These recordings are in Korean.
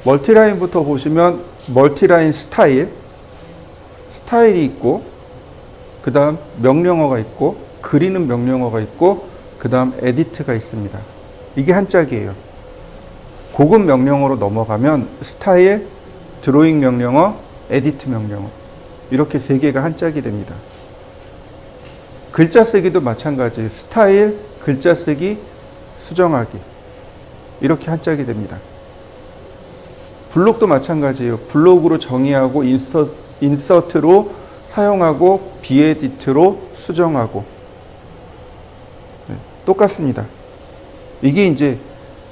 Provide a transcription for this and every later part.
멀티라인부터 보시면 멀티라인 스타일이 있고, 그 다음 명령어가 있고, 그리는 명령어가 있고, 그 다음 에디트가 있습니다. 이게 한 짝이에요. 고급 명령어로 넘어가면 스타일, 드로잉 명령어, 에디트 명령어, 이렇게 세 개가 한 짝이 됩니다. 글자 쓰기도 마찬가지예요. 스타일, 글자 쓰기, 수정하기, 이렇게 한 짝이 됩니다. 블록도 마찬가지예요. 블록으로 정의하고 인서트로 사용하고 비에디트로 수정하고, 네, 똑같습니다. 이게 이제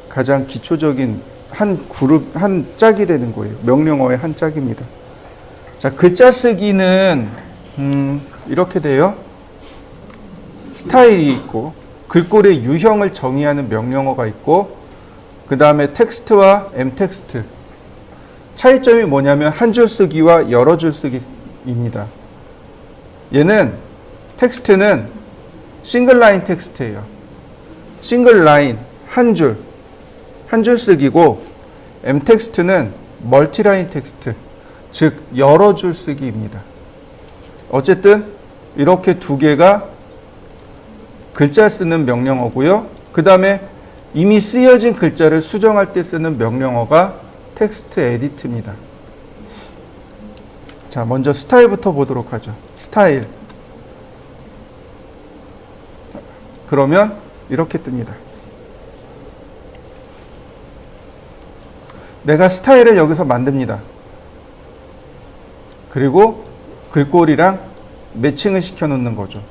가장 기초적인 한 그룹, 한 짝이 되는 거예요. 명령어의 한 짝입니다. 자, 글자 쓰기는 이렇게 돼요. 스타일이 있고, 글꼴의 유형을 정의하는 명령어가 있고, 그 다음에 텍스트와 엠텍스트. 차이점이 뭐냐면 한 줄 쓰기와 여러 줄 쓰기입니다. 얘는 텍스트는 싱글 라인 텍스트예요. 싱글 라인, 한 줄 쓰기고, 엠텍스트는 멀티라인 텍스트, 즉 여러 줄 쓰기입니다. 어쨌든 이렇게 두 개가 글자 쓰는 명령어고요. 그 다음에 이미 쓰여진 글자를 수정할 때 쓰는 명령어가 텍스트 에디트입니다. 자, 먼저 스타일부터 보도록 하죠. 스타일. 그러면 이렇게 뜹니다. 내가 스타일을 여기서 만듭니다. 그리고 글꼴이랑 매칭을 시켜 놓는 거죠.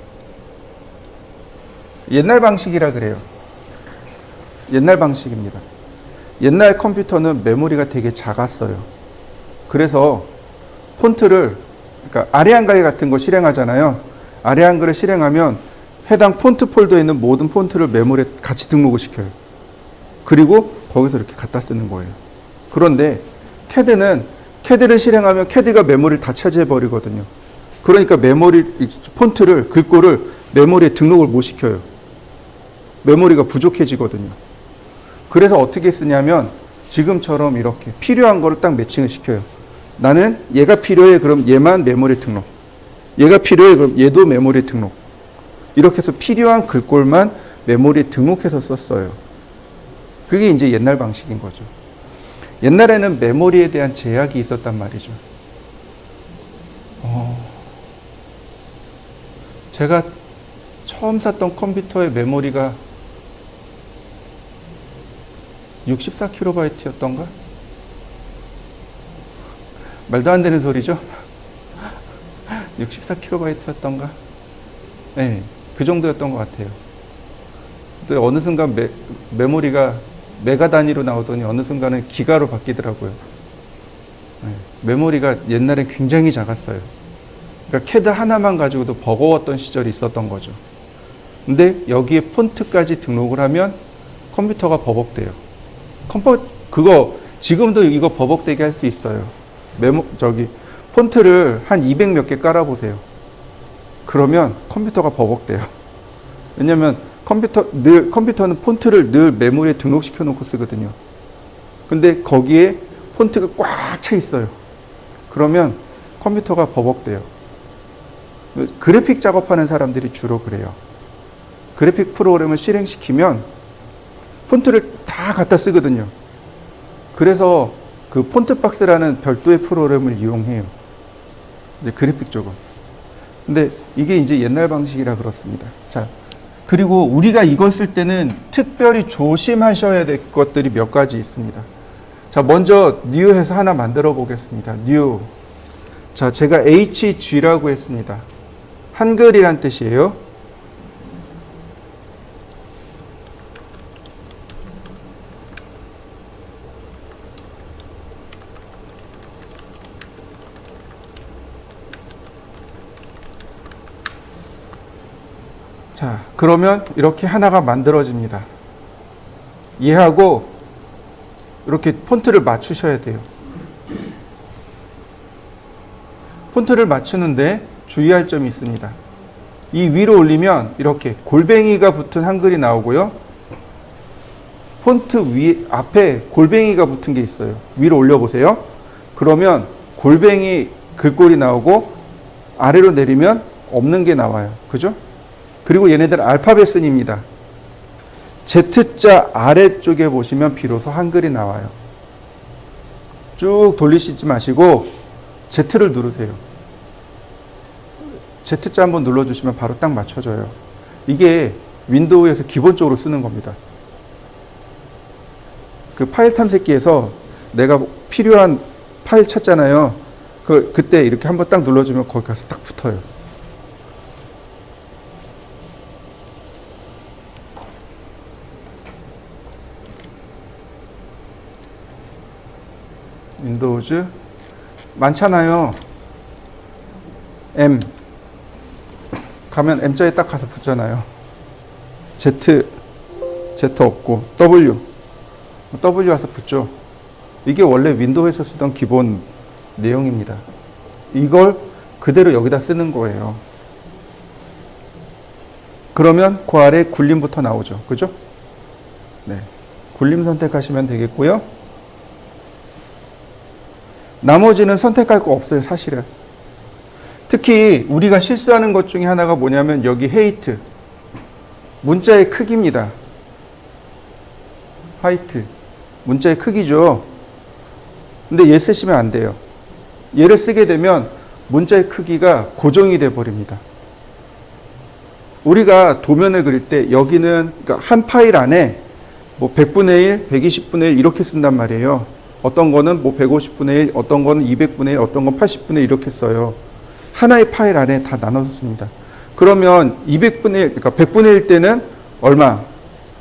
옛날 방식이라 그래요. 옛날 방식입니다. 옛날 컴퓨터는 메모리가 되게 작았어요. 그래서 폰트를, 그러니까 아래 한글 같은 거 실행하잖아요. 아래 한글을 실행하면 해당 폰트 폴더에 있는 모든 폰트를 메모리에 같이 등록을 시켜요. 그리고 거기서 이렇게 갖다 쓰는 거예요. 그런데 캐드를 실행하면 캐드가 메모리를 다 차지해 버리거든요. 그러니까 폰트를, 글꼴을 메모리에 등록을 못 시켜요. 메모리가 부족해지거든요. 그래서 어떻게 쓰냐면 지금처럼 이렇게 필요한 거를 딱 매칭을 시켜요. 나는 얘가 필요해, 그럼 얘만 메모리에 등록. 얘가 필요해, 그럼 얘도 메모리에 등록. 이렇게 해서 필요한 글꼴만 메모리에 등록해서 썼어요. 그게 이제 옛날 방식인 거죠. 옛날에는 메모리에 대한 제약이 있었단 말이죠. 제가 처음 샀던 컴퓨터의 메모리가 64kB였던가? 말도 안 되는 소리죠? 64kB였던가? 네, 그 정도였던 것 같아요. 근데 어느 순간 메모리가 메가 단위로 나오더니 어느 순간은 기가로 바뀌더라고요. 네, 메모리가 옛날엔 굉장히 작았어요. 그러니까 캐드 하나만 가지고도 버거웠던 시절이 있었던 거죠. 근데 여기에 폰트까지 등록을 하면 컴퓨터가 버벅대요. 그거 지금도 이거 버벅대게 할 수 있어요. 폰트를 한 200 몇 개 깔아보세요. 그러면 컴퓨터가 버벅대요. 왜냐면 컴퓨터는 폰트를 늘 메모리에 등록시켜 놓고 쓰거든요. 근데 거기에 폰트가 꽉 차 있어요. 그러면 컴퓨터가 버벅대요. 그래픽 작업하는 사람들이 주로 그래요. 그래픽 프로그램을 실행시키면 폰트를 다 갖다 쓰거든요. 그래서 그 폰트박스라는 별도의 프로그램을 이용해요. 이제 그래픽 쪽은. 근데 이게 이제 옛날 방식이라 그렇습니다. 자, 그리고 우리가 이걸 쓸 때는 특별히 조심하셔야 될 것들이 몇 가지 있습니다. 자, 먼저 뉴해서 하나 만들어 보겠습니다. 뉴. 자, 제가 HG라고 했습니다. 한글이란 뜻이에요. 자, 그러면 이렇게 하나가 만들어집니다. 얘하고 이렇게 폰트를 맞추셔야 돼요. 폰트를 맞추는데 주의할 점이 있습니다. 이 위로 올리면 이렇게 골뱅이가 붙은 한글이 나오고요. 폰트 앞에 골뱅이가 붙은 게 있어요. 위로 올려보세요. 그러면 골뱅이 글꼴이 나오고 아래로 내리면 없는 게 나와요. 그죠? 그리고 얘네들 알파벳 순입니다. Z자 아래쪽에 보시면 비로소 한글이 나와요. 쭉 돌리시지 마시고 Z를 누르세요. Z자 한번 눌러주시면 바로 딱 맞춰져요. 이게 윈도우에서 기본적으로 쓰는 겁니다. 그 파일 탐색기에서 내가 필요한 파일 찾잖아요. 그때 이렇게 한번 딱 눌러주면 거기 가서 딱 붙어요. 윈도우즈 많잖아요. M 가면 M자에 딱 가서 붙잖아요. Z 없고 W 와서 붙죠. 이게 원래 윈도우에서 쓰던 기본 내용입니다. 이걸 그대로 여기다 쓰는 거예요. 그러면 그 아래 굴림부터 나오죠. 그죠? 네. 굴림 선택하시면 되겠고요. 나머지는 선택할 거 없어요, 사실은. 특히 우리가 실수하는 것 중에 하나가 뭐냐면 여기 헤이트, 문자의 크기입니다. 하이트, 문자의 크기죠. 근데 얘 쓰시면 안 돼요. 얘를 쓰게 되면 문자의 크기가 고정이 돼 버립니다. 우리가 도면을 그릴 때 여기는 그러니까 한 파일 안에 뭐 100분의 1, 120분의 1 이렇게 쓴단 말이에요. 어떤 거는 뭐 150분의 1, 어떤 거는 200분의 1, 어떤 건 80분의 1 이렇게 써요. 하나의 파일 안에 다 나눠서 씁니다. 그러면 200분의 1, 그러니까 100분의 1 때는 얼마,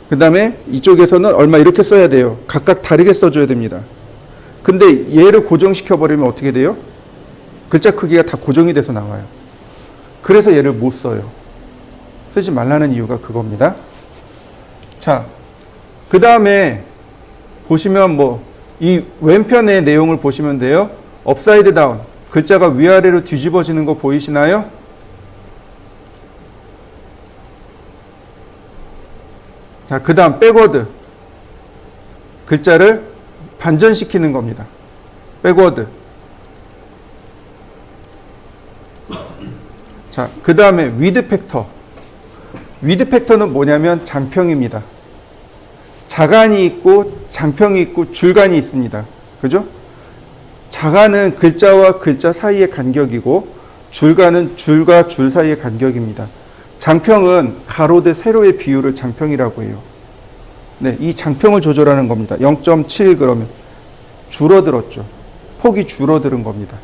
그 다음에 이쪽에서는 얼마 이렇게 써야 돼요. 각각 다르게 써줘야 됩니다. 근데 얘를 고정시켜버리면 어떻게 돼요? 글자 크기가 다 고정이 돼서 나와요. 그래서 얘를 못 써요. 쓰지 말라는 이유가 그겁니다. 자, 그 다음에 보시면 뭐 이 왼편의 내용을 보시면 돼요. 업사이드 다운, 글자가 위아래로 뒤집어지는 거 보이시나요? 자, 그 다음 백워드, 글자를 반전시키는 겁니다. 백워드. 자, 그 다음에 위드 팩터. 위드 팩터는 뭐냐면 장평입니다. 자간이 있고 장평이 있고 줄간이 있습니다. 그죠? 자간은 글자와 글자 사이의 간격이고 줄간은 줄과 줄 사이의 간격입니다. 장평은 가로 대 세로의 비율을 장평이라고 해요. 네, 이 장평을 조절하는 겁니다. 0.7 그러면 줄어들었죠. 폭이 줄어드는 겁니다.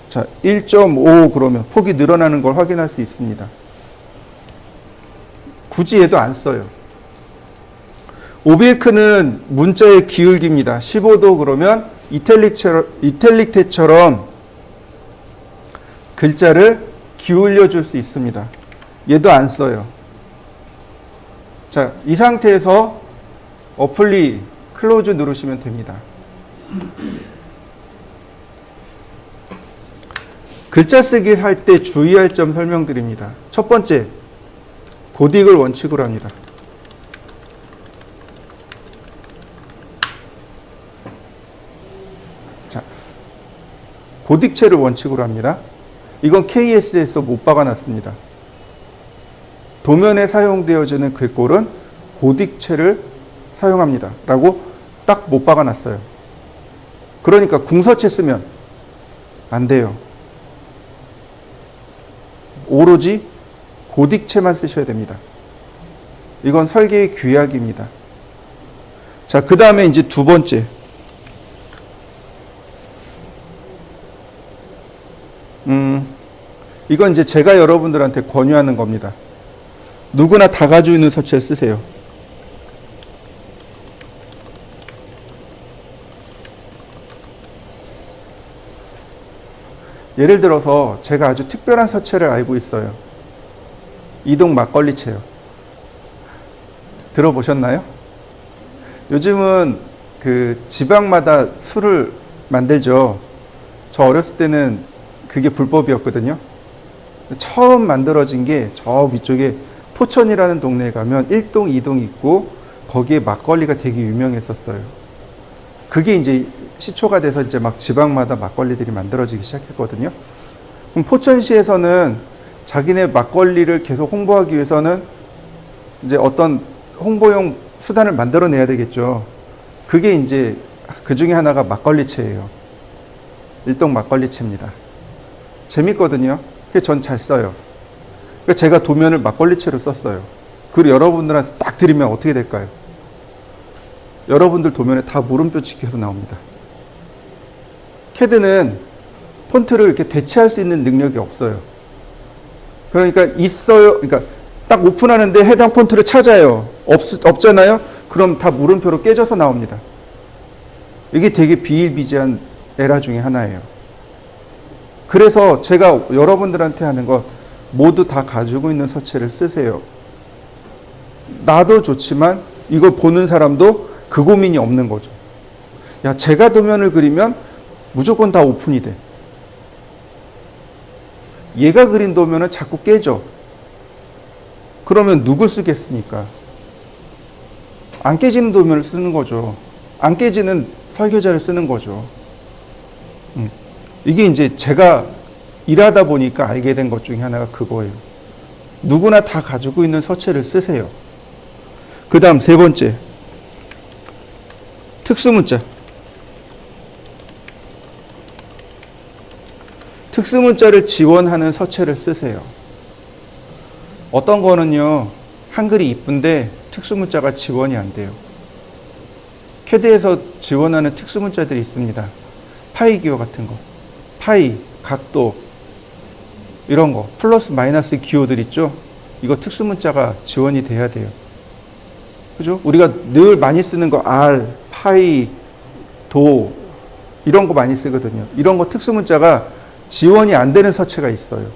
자, 1.5 그러면 폭이 늘어나는 걸 확인할 수 있습니다. 굳이 얘도 안 써요. 오빌크는 문자의 기울기입니다. 15도 그러면 이탈릭테처럼 글자를 기울여 줄 수 있습니다. 얘도 안 써요. 자, 이 상태에서 어플리 클로즈 누르시면 됩니다. 글자 쓰기 할 때 주의할 점 설명드립니다. 첫 번째, 고딕을 원칙으로 합니다. 자, 고딕체를 원칙으로 합니다. 이건 KS에서 못 박아놨습니다. 도면에 사용되어지는 글꼴은 고딕체를 사용합니다. 라고 딱 못 박아놨어요. 그러니까 궁서체 쓰면 안 돼요. 오로지 고딕체만 쓰셔야 됩니다. 이건 설계의 규약입니다. 자, 그 다음에 이제 두 번째. 이건 이제 제가 여러분들한테 권유하는 겁니다. 누구나 다 가지고 있는 서체를 쓰세요. 예를 들어서 제가 아주 특별한 서체를 알고 있어요. 이동 막걸리체요. 들어보셨나요? 요즘은 그 지방마다 술을 만들죠. 저 어렸을 때는 그게 불법이었거든요. 처음 만들어진 게 저 위쪽에 포천이라는 동네에 가면 1동, 2동 있고 거기에 막걸리가 되게 유명했었어요. 그게 이제 시초가 돼서 이제 막 지방마다 막걸리들이 만들어지기 시작했거든요. 그럼 포천시에서는 자기네 막걸리를 계속 홍보하기 위해서는 이제 어떤 홍보용 수단을 만들어내야 되겠죠. 그게 이제 그 중에 하나가 막걸리채예요. 일동 막걸리채입니다. 재밌거든요. 그게 전 잘 써요. 그러니까 제가 도면을 막걸리채로 썼어요. 그리고 여러분들한테 딱 드리면 어떻게 될까요? 여러분들 도면에 다 물음표 찍혀서 나옵니다. 캐드는 폰트를 이렇게 대체할 수 있는 능력이 없어요. 그러니까 있어요. 그러니까 딱 오픈하는데 해당 폰트를 찾아요. 없잖아요? 그럼 다 물음표로 깨져서 나옵니다. 이게 되게 비일비재한 에러 중에 하나예요. 그래서 제가 여러분들한테 하는 것 모두 다 가지고 있는 서체를 쓰세요. 나도 좋지만 이걸 보는 사람도 그 고민이 없는 거죠. 야, 제가 도면을 그리면 무조건 다 오픈이 돼. 얘가 그린 도면은 자꾸 깨져. 그러면 누굴 쓰겠습니까? 안 깨지는 도면을 쓰는 거죠. 안 깨지는 설계자를 쓰는 거죠. 이게 이제 제가 일하다 보니까 알게 된 것 중에 하나가 그거예요. 누구나 다 가지고 있는 서체를 쓰세요. 그 다음 세 번째, 특수문자. 특수문자를 지원하는 서체를 쓰세요. 어떤 거는요, 한글이 이쁜데 특수문자가 지원이 안 돼요. 캐드에서 지원하는 특수문자들이 있습니다. 파이 기호 같은 거, 파이, 각도, 이런 거, 플러스 마이너스 기호들 있죠? 이거 특수문자가 지원이 돼야 돼요. 그죠? 우리가 늘 많이 쓰는 거 R, 파이, 도 이런 거 많이 쓰거든요. 이런 거 특수문자가 지원이 안 되는 서체가 있어요.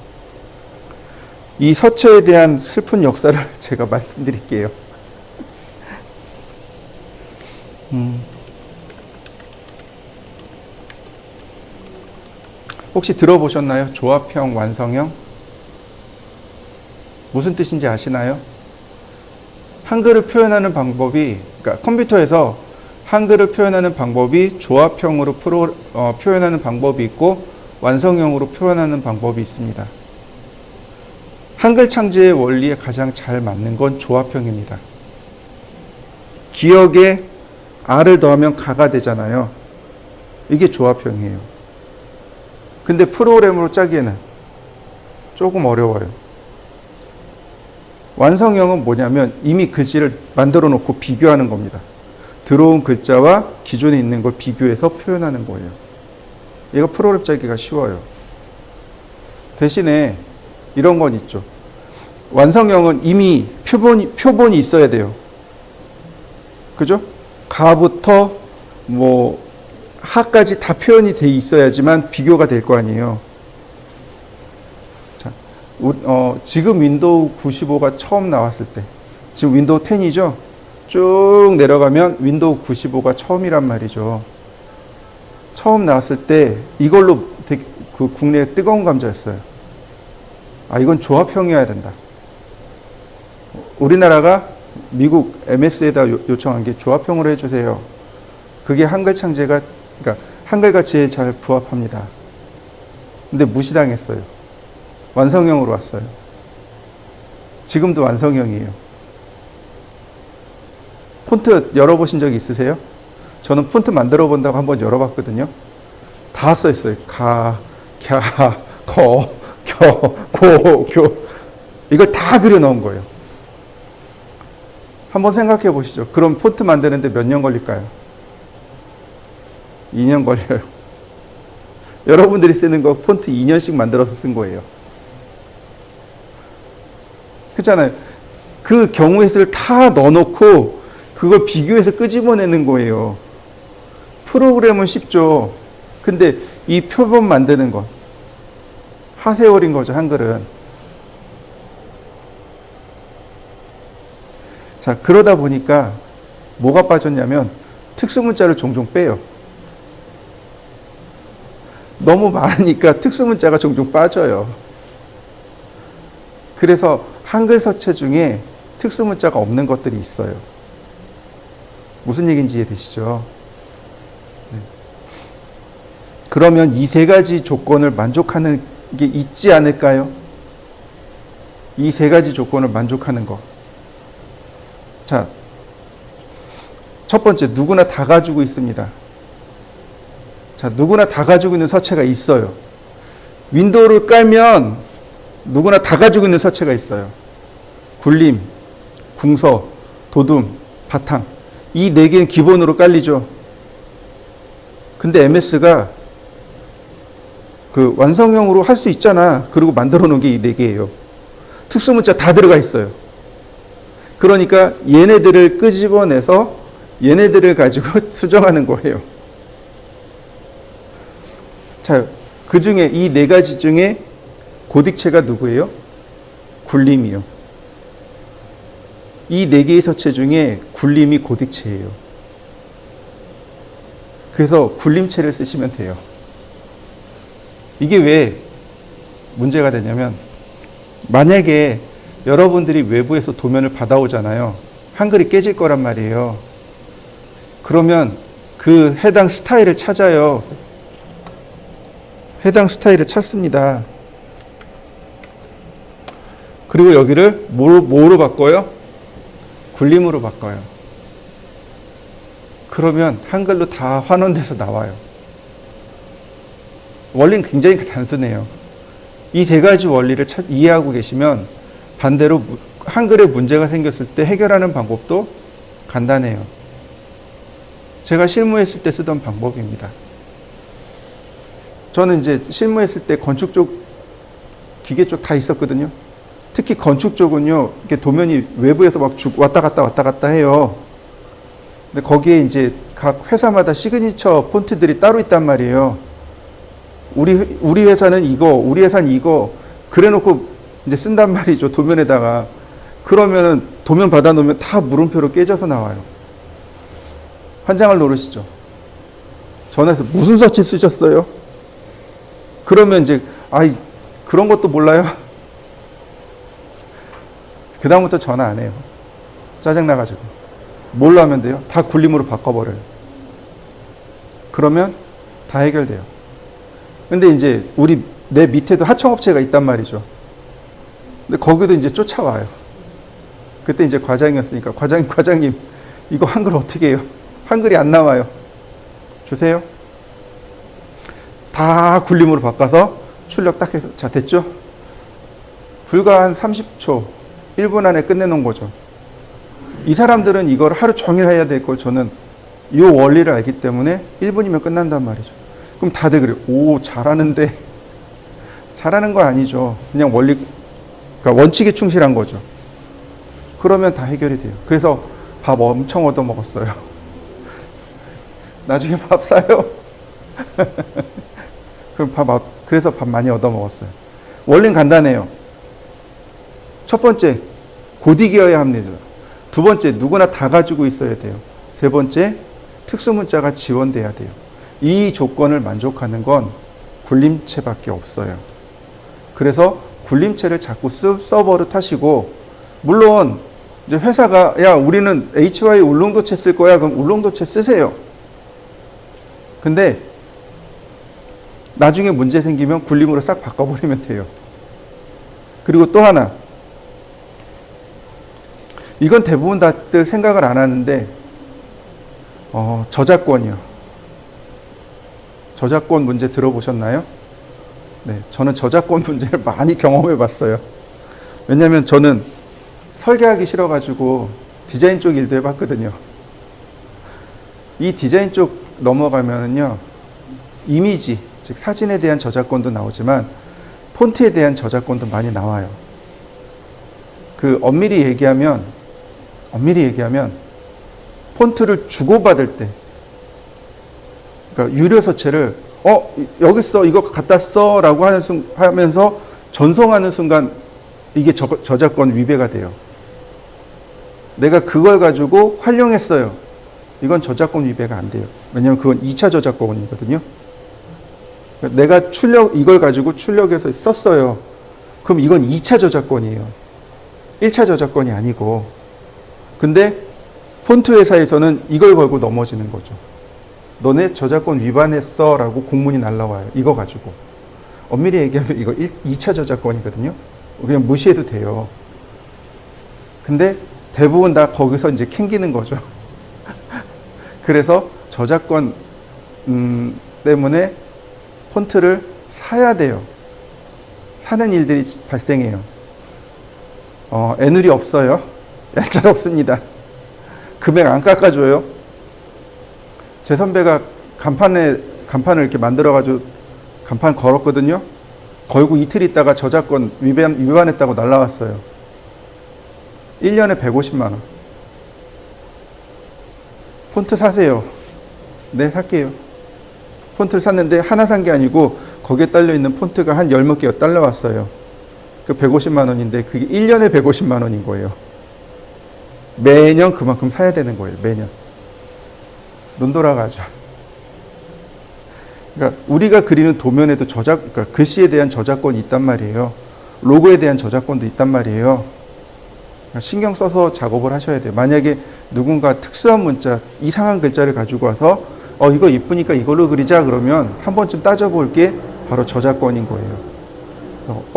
이 서체에 대한 슬픈 역사를 제가 말씀드릴게요. 혹시 들어보셨나요? 조합형, 완성형? 무슨 뜻인지 아시나요? 한글을 표현하는 방법이, 그러니까 컴퓨터에서 한글을 표현하는 방법이 조합형으로 표현하는 방법이 있고 완성형으로 표현하는 방법이 있습니다. 한글 창제의 원리에 가장 잘 맞는 건 조합형입니다. 기억에 R을 더하면 가가 되잖아요. 이게 조합형이에요. 근데 프로그램으로 짜기에는 조금 어려워요. 완성형은 뭐냐면 이미 글씨를 만들어 놓고 비교하는 겁니다. 들어온 글자와 기존에 있는 걸 비교해서 표현하는 거예요. 얘가 프로그램 짜기가 쉬워요. 대신에 이런 건 있죠. 완성형은 이미 표본이 있어야 돼요. 그죠? 가부터 뭐 하까지 다 표현이 돼 있어야지만 비교가 될 거 아니에요. 자, 지금 윈도우 95가 처음 나왔을 때, 지금 윈도우 10이죠? 쭉 내려가면 윈도우 95가 처음이란 말이죠. 처음 나왔을 때 이걸로 되게 그 국내에 뜨거운 감자였어요. 아, 이건 조합형이어야 된다. 우리나라가 미국 MS에다 요청한 게 조합형으로 해주세요. 그게 한글 창제가, 그러니까 한글 가치에 잘 부합합니다. 근데 무시당했어요. 완성형으로 왔어요. 지금도 완성형이에요. 폰트 열어보신 적 있으세요? 저는 폰트 만들어 본다고 한번 열어봤거든요. 다 써있어요. 가, 갸, 거, 겨, 고, 교. 이걸 다 그려 넣은 거예요. 한번 생각해 보시죠. 그럼 폰트 만드는데 몇 년 걸릴까요? 2년 걸려요. 여러분들이 쓰는 거 폰트 2년씩 만들어서 쓴 거예요. 그렇잖아요. 그 경우의 수를 다 넣어놓고 그걸 비교해서 끄집어내는 거예요. 프로그램은 쉽죠. 근데 이 표본 만드는 것, 하세월인 거죠, 한글은. 자, 그러다 보니까 뭐가 빠졌냐면 특수문자를 종종 빼요. 너무 많으니까 특수문자가 종종 빠져요. 그래서 한글 서체 중에 특수문자가 없는 것들이 있어요. 무슨 얘기인지 이해되시죠? 네. 그러면 이 세 가지 조건을 만족하는 게 있지 않을까요? 이 세 가지 조건을 만족하는 거. 자, 첫 번째, 누구나 다 가지고 있습니다. 자, 누구나 다 가지고 있는 서체가 있어요. 윈도우를 깔면 누구나 다 가지고 있는 서체가 있어요. 굴림, 궁서, 도둠, 바탕. 이 네 개는 기본으로 깔리죠. 근데 MS가 그 완성형으로 할 수 있잖아. 그리고 만들어 놓은 게 이 네 개예요. 특수문자 다 들어가 있어요. 그러니까 얘네들을 끄집어내서 얘네들을 가지고 수정하는 거예요. 자, 그 중에 이 네 가지 중에 고딕체가 누구예요? 굴림이요. 이 네 개의 서체 중에 굴림이 고딕체예요. 그래서 굴림체를 쓰시면 돼요. 이게 왜 문제가 되냐면, 만약에 여러분들이 외부에서 도면을 받아오잖아요. 한글이 깨질 거란 말이에요. 그러면 그 해당 스타일을 찾아요. 해당 스타일을 찾습니다. 그리고 여기를 뭐로 바꿔요? 굴림으로 바꿔요. 그러면 한글로 다 환원돼서 나와요. 원리는 굉장히 단순해요. 이 세 가지 원리를 이해하고 계시면 반대로 한글에 문제가 생겼을 때 해결하는 방법도 간단해요. 제가 실무했을 때 쓰던 방법입니다. 저는 이제 실무했을 때 건축 쪽, 기계 쪽 다 있었거든요. 특히 건축 쪽은요, 이렇게 도면이 외부에서 막 왔다 갔다 해요. 근데 거기에 이제 각 회사마다 시그니처 폰트들이 따로 있단 말이에요. 우리 회사는 이거, 우리 회사는 이거, 그래 놓고 이제 쓴단 말이죠, 도면에다가. 그러면은 도면 받아 놓으면 다 물음표로 깨져서 나와요. 환장을 노르시죠. 전화해서 무슨 서치 쓰셨어요? 그러면 이제, 그런 것도 몰라요? 그다음부터 전화 안 해요. 짜증나가지고. 뭘로 하면 돼요? 다 굴림으로 바꿔버려요. 그러면 다 해결돼요. 근데 이제 내 밑에도 하청업체가 있단 말이죠. 근데 거기도 이제 쫓아와요. 그때 이제 과장이었으니까, 과장님, 이거 한글 어떻게 해요? 한글이 안 나와요. 주세요. 다 굴림으로 바꿔서 출력 딱 해서, 자, 됐죠? 불과 한 30초, 1분 안에 끝내놓은 거죠. 이 사람들은 이걸 하루 종일 해야 될 걸 저는 이 원리를 알기 때문에 1분이면 끝난단 말이죠. 그럼 다들 그래요. 오, 잘하는데. 잘하는 건 아니죠. 그냥 그러니까 원칙에 충실한 거죠. 그러면 다 해결이 돼요. 그래서 밥 엄청 얻어 먹었어요. 나중에 밥 사요. 그래서 밥 많이 얻어 먹었어요. 원리는 간단해요. 첫 번째, 고딕이어야 합니다. 두 번째, 누구나 다 가지고 있어야 돼요. 세 번째, 특수문자가 지원돼야 돼요. 이 조건을 만족하는 건 굴림체밖에 없어요. 그래서 굴림체를 자꾸 서버로 타시고, 물론 이제 회사가 야, 우리는 HY 울릉도체 쓸 거야. 그럼 울릉도체 쓰세요. 근데 나중에 문제 생기면 굴림으로 싹 바꿔버리면 돼요. 그리고 또 하나, 이건 대부분 다들 생각을 안 하는데, 저작권이요. 저작권 문제 들어보셨나요? 네, 저는 저작권 문제를 많이 경험해 봤어요. 왜냐면 저는 설계하기 싫어가지고 디자인 쪽 일도 해봤거든요. 이 디자인 쪽 넘어가면은요, 이미지, 즉 사진에 대한 저작권도 나오지만 폰트에 대한 저작권도 많이 나와요. 엄밀히 얘기하면 폰트를 주고받을 때, 그러니까 유료 서체를 여기 써, 이거 갖다 써라고 하면서 전송하는 순간 이게 저작권 위배가 돼요. 내가 그걸 가지고 활용했어요. 이건 저작권 위배가 안 돼요. 왜냐하면 그건 2차 저작권이거든요. 내가 이걸 가지고 출력해서 썼어요. 그럼 이건 2차 저작권이에요. 1차 저작권이 아니고. 근데 폰트 회사에서는 이걸 걸고 넘어지는 거죠. 너네 저작권 위반했어 라고 공문이 날라와요. 이거 가지고. 엄밀히 얘기하면 이거 2차 저작권이거든요. 그냥 무시해도 돼요. 근데 대부분 다 거기서 이제 캥기는 거죠. 그래서 저작권 때문에 폰트를 사야 돼요. 사는 일들이 발생해요. 애누리 없어요. 얄짤 없습니다. 금액 안 깎아줘요. 제 선배가 간판을 이렇게 만들어가지고 간판 걸었거든요. 걸고 이틀 있다가 저작권 위반했다고 날라왔어요. 1년에 150만 원. 폰트 사세요. 네, 살게요. 폰트를 샀는데 하나 산 게 아니고 거기에 딸려있는 폰트가 한 10몇 개가 딸려왔어요. 그 150만 원인데 그게 1년에 150만 원인 거예요. 매년 그만큼 사야 되는 거예요. 매년. 눈 돌아가죠. 그러니까 우리가 그리는 도면에도 그러니까 글씨에 대한 저작권이 있단 말이에요. 로고에 대한 저작권도 있단 말이에요. 그러니까 신경 써서 작업을 하셔야 돼요. 만약에 누군가 특수한 문자, 이상한 글자를 가지고 와서 이거 이쁘니까 이걸로 그리자 그러면 한 번쯤 따져볼 게 바로 저작권인 거예요.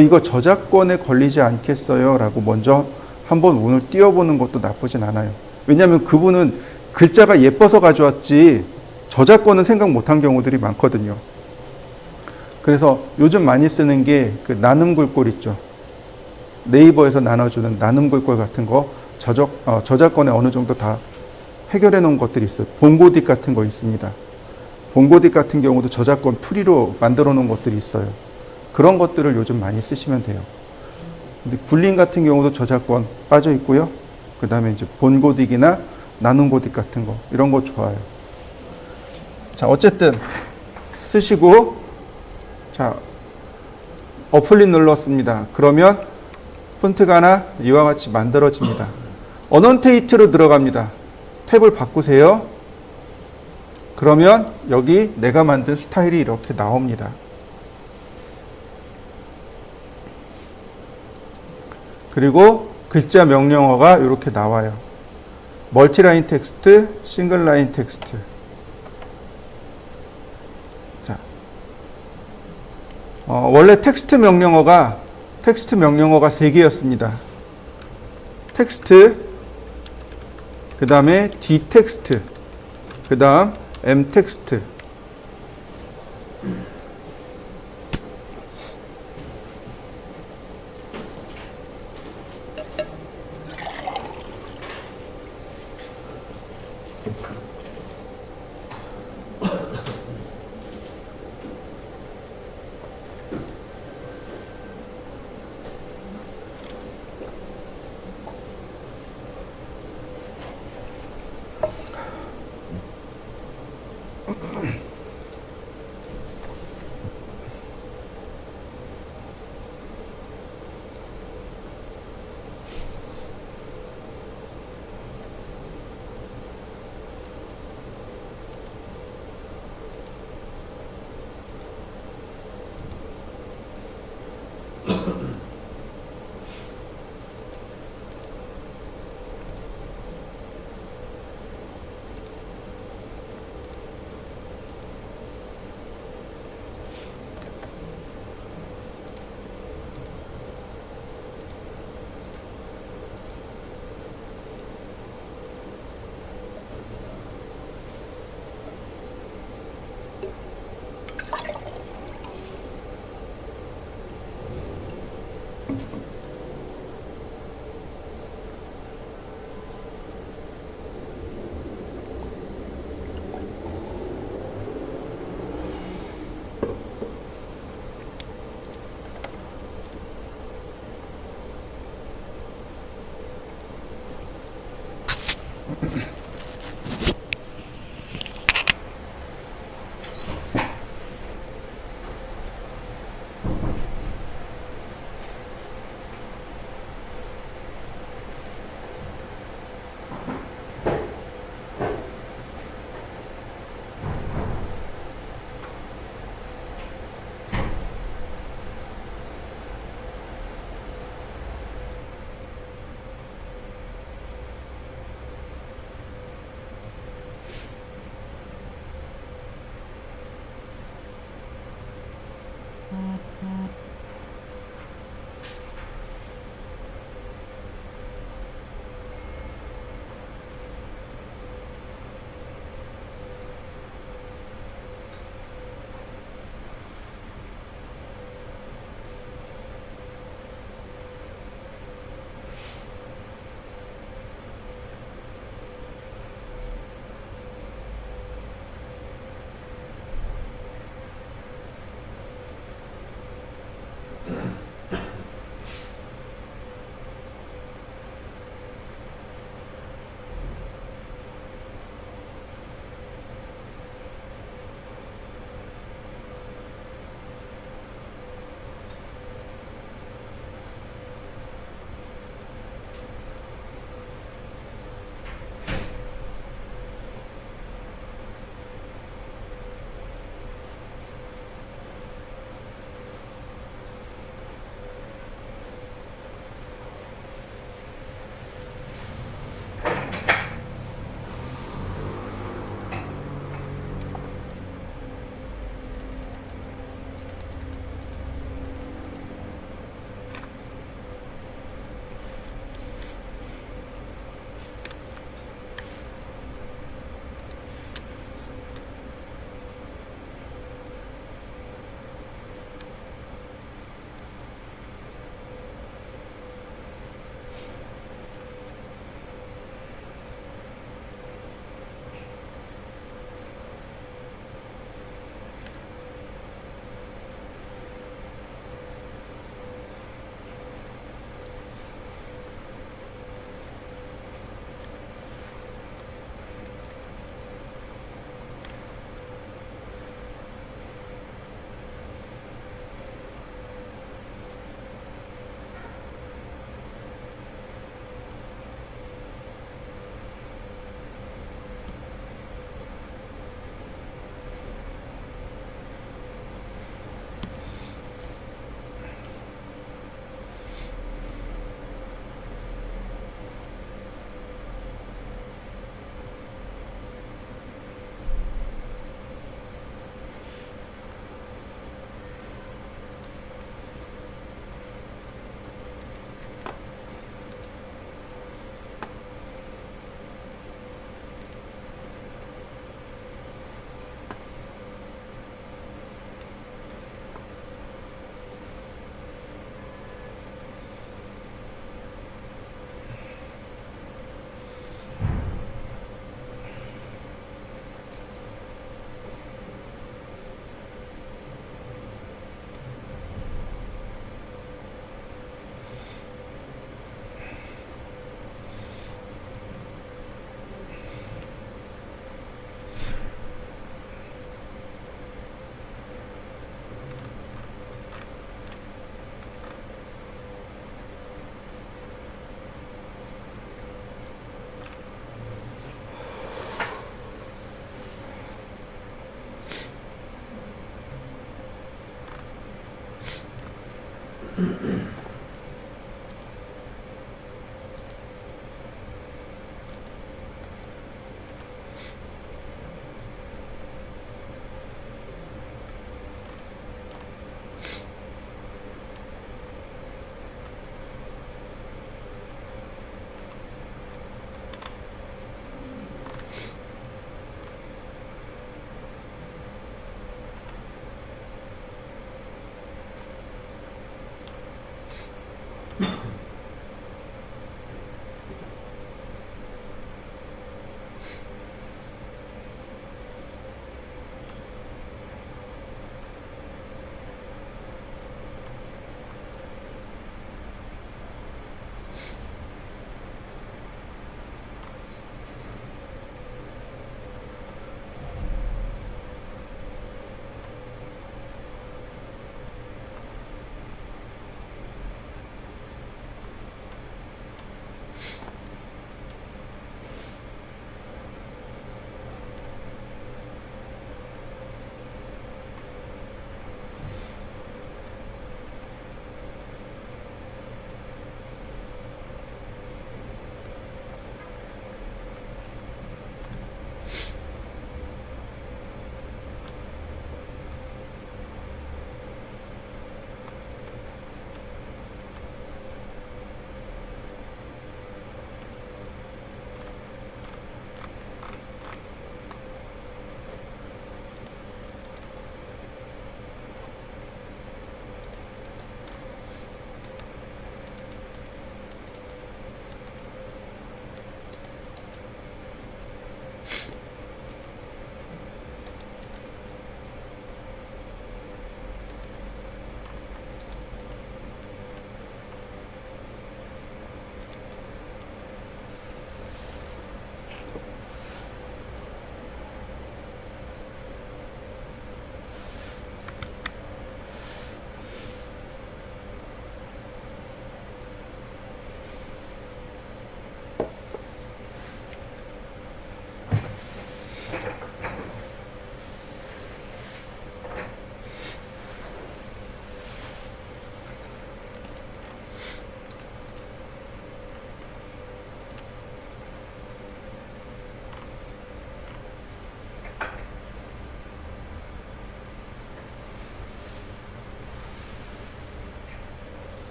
이거 저작권에 걸리지 않겠어요? 라고 먼저 한번 오늘 띄워보는 것도 나쁘진 않아요. 왜냐하면 그분은 글자가 예뻐서 가져왔지 저작권은 생각 못한 경우들이 많거든요. 그래서 요즘 많이 쓰는 게 그 나눔글꼴 있죠. 네이버에서 나눠주는 나눔글꼴 같은 거 저작권에 어느 정도 다 해결해 놓은 것들이 있어요. 봉고딕 같은 거 있습니다. 봉고딕 같은 경우도 저작권 프리로 만들어 놓은 것들이 있어요. 그런 것들을 요즘 많이 쓰시면 돼요. 근데 굴림 같은 경우도 저작권 빠져 있고요. 그 다음에 이제 본고딕이나 나눔고딕 같은 거 이런 거 좋아요. 자, 어쨌든 쓰시고 자, 어플릿 눌렀습니다. 그러면 폰트가 하나 이와 같이 만들어집니다. 어넌테이트로 들어갑니다. 탭을 바꾸세요. 그러면 여기 내가 만든 스타일이 이렇게 나옵니다. 그리고 글자 명령어가 이렇게 나와요. 멀티라인 텍스트, 싱글라인 텍스트. 자, 원래 텍스트 명령어가 3개였습니다. 텍스트, 그 다음에 D 텍스트, 그 다음 M 텍스트.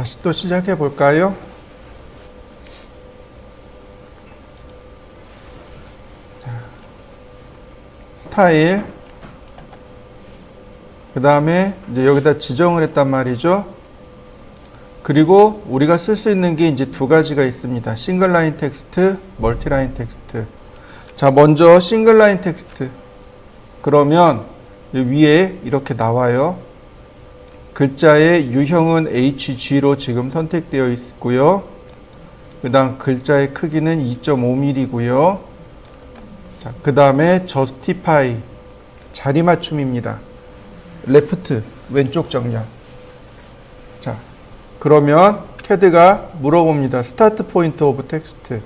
다시 또 시작해 볼까요? 스타일, 그 다음에 이제 여기다 지정을 했단 말이죠. 그리고 우리가 쓸 수 있는 게 이제 두 가지가 있습니다. 싱글 라인 텍스트, 멀티 라인 텍스트. 자, 먼저 싱글 라인 텍스트. 그러면 위에 이렇게 나와요. 글자의 유형은 HG로 지금 선택되어 있고요. 그 다음 글자의 크기는 2.5mm고요. 자, 그 다음에 justify, 자리 맞춤입니다. left, 왼쪽 정렬. 자, 그러면 캐드가 물어봅니다. start point of text.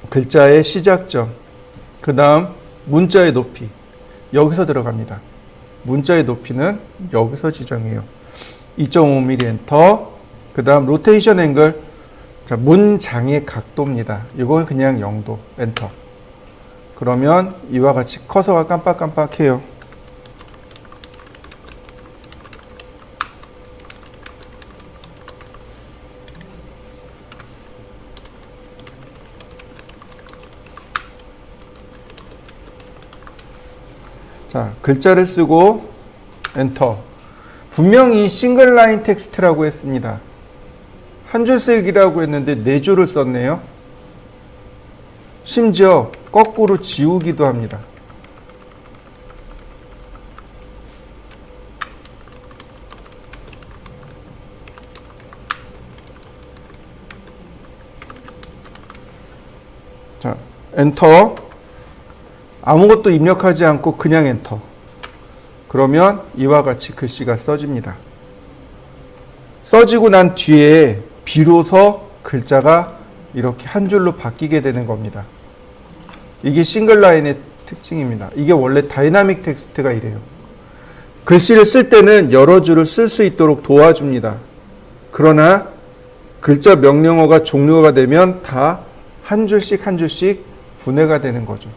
글자의 시작점. 그 다음 문자의 높이. 여기서 들어갑니다. 문자의 높이는 여기서 지정해요. 2.5mm 엔터. 그 다음 로테이션 앵글. 문장의 각도입니다. 이건 그냥 0도 엔터. 그러면 이와 같이 커서가 깜빡깜빡해요. 자, 글자를 쓰고 엔터. 분명히 싱글 라인 텍스트라고 했습니다. 한 줄 쓰기라고 했는데 네 줄을 썼네요. 심지어 거꾸로 지우기도 합니다. 자, 엔터. 아무것도 입력하지 않고 그냥 엔터. 그러면 이와 같이 글씨가 써집니다. 써지고 난 뒤에 비로소 글자가 이렇게 한 줄로 바뀌게 되는 겁니다. 이게 싱글 라인의 특징입니다. 이게 원래 다이나믹 텍스트가 이래요. 글씨를 쓸 때는 여러 줄을 쓸 수 있도록 도와줍니다. 그러나 글자 명령어가 종료가 되면 다 한 줄씩 한 줄씩 분해가 되는 거죠.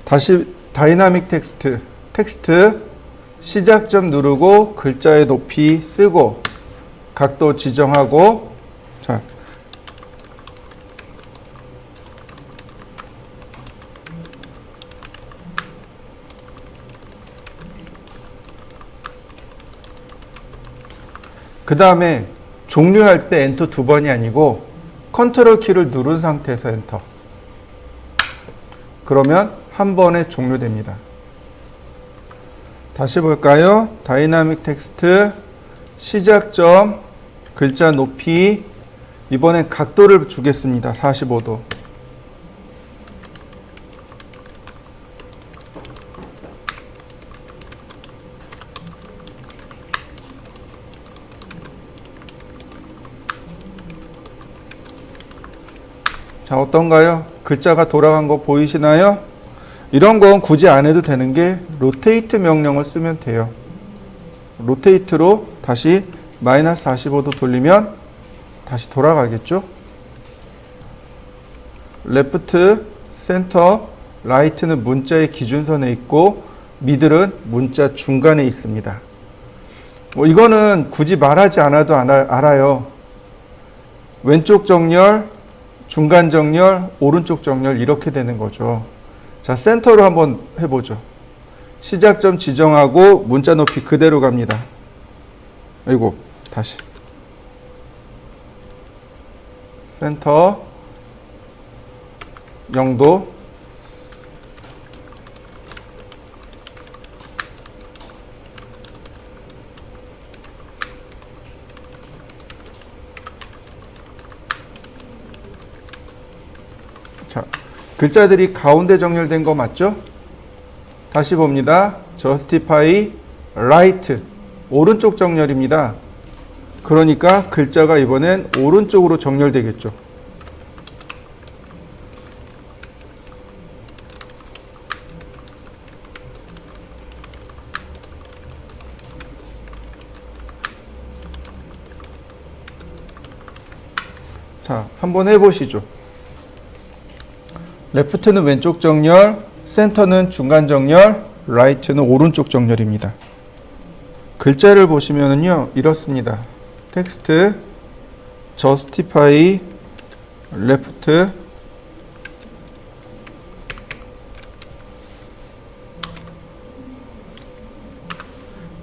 다시 다이나믹 텍스트 시작점 누르고 글자의 높이 쓰고 각도 지정하고. 자, 그 다음에 종료할 때 엔터 두 번이 아니고 컨트롤 키를 누른 상태에서 엔터. 그러면 한 번에 종료됩니다. 다시 볼까요? 다이나믹 텍스트 시작점 글자 높이. 이번엔 각도를 주겠습니다. 45도. 자, 어떤가요? 글자가 돌아간 거 보이시나요? 이런 건 굳이 안 해도 되는 게 로테이트 명령을 쓰면 돼요. 로테이트로 다시 마이너스 45도 돌리면 다시 돌아가겠죠? 레프트, 센터, 라이트는 문자의 기준선에 있고 미들은 문자 중간에 있습니다. 이거는 굳이 말하지 않아도 알아요. 왼쪽 정렬, 중간 정렬, 오른쪽 정렬 이렇게 되는 거죠. 자, 센터로 한번 해보죠. 시작점 지정하고 문자 높이 그대로 갑니다. 아이고, 다시. 센터 0도. 자, 글자들이 가운데 정렬된 거 맞죠? 다시 봅니다. justify right. 오른쪽 정렬입니다. 그러니까 글자가 이번엔 오른쪽으로 정렬되겠죠. 자, 한번 해보시죠. 레프트는 왼쪽 정렬, 센터는 중간 정렬, 라이트는 오른쪽 정렬입니다. 글자를 보시면은요, 이렇습니다. 텍스트, justify, left,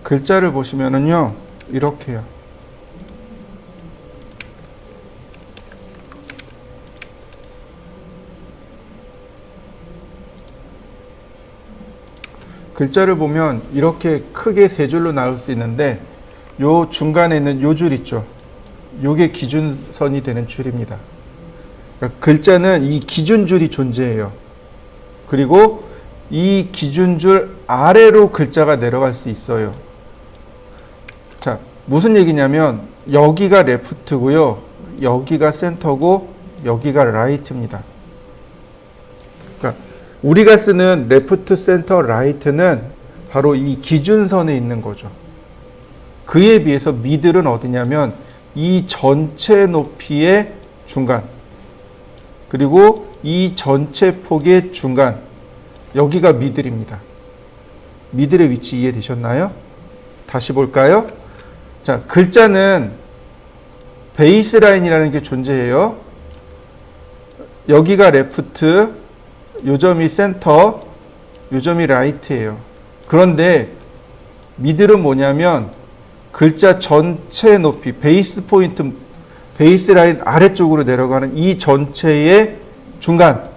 글자를 보시면은요, 이렇게요. 글자를 보면 이렇게 크게 세 줄로 나올 수 있는데 요 중간에 있는 요 줄 있죠. 요게 기준선이 되는 줄입니다. 그러니까 글자는 이 기준줄이 존재해요. 그리고 이 기준줄 아래로 글자가 내려갈 수 있어요. 자, 무슨 얘기냐면 여기가 레프트고요. 여기가 센터고 여기가 라이트입니다. 그러니까 우리가 쓰는 레프트, 센터, 라이트는 바로 이 기준선에 있는 거죠. 그에 비해서 미들은 어디냐면 이 전체 높이의 중간, 그리고 이 전체 폭의 중간, 여기가 미들입니다. 미들의 위치 이해되셨나요? 다시 볼까요? 자, 글자는 베이스라인이라는 게 존재해요. 여기가 레프트, 요점이 센터, 요점이 라이트예요. 그런데 미들은 뭐냐면 글자 전체 높이, 베이스 포인트, 베이스 라인 아래쪽으로 내려가는 이 전체의 중간,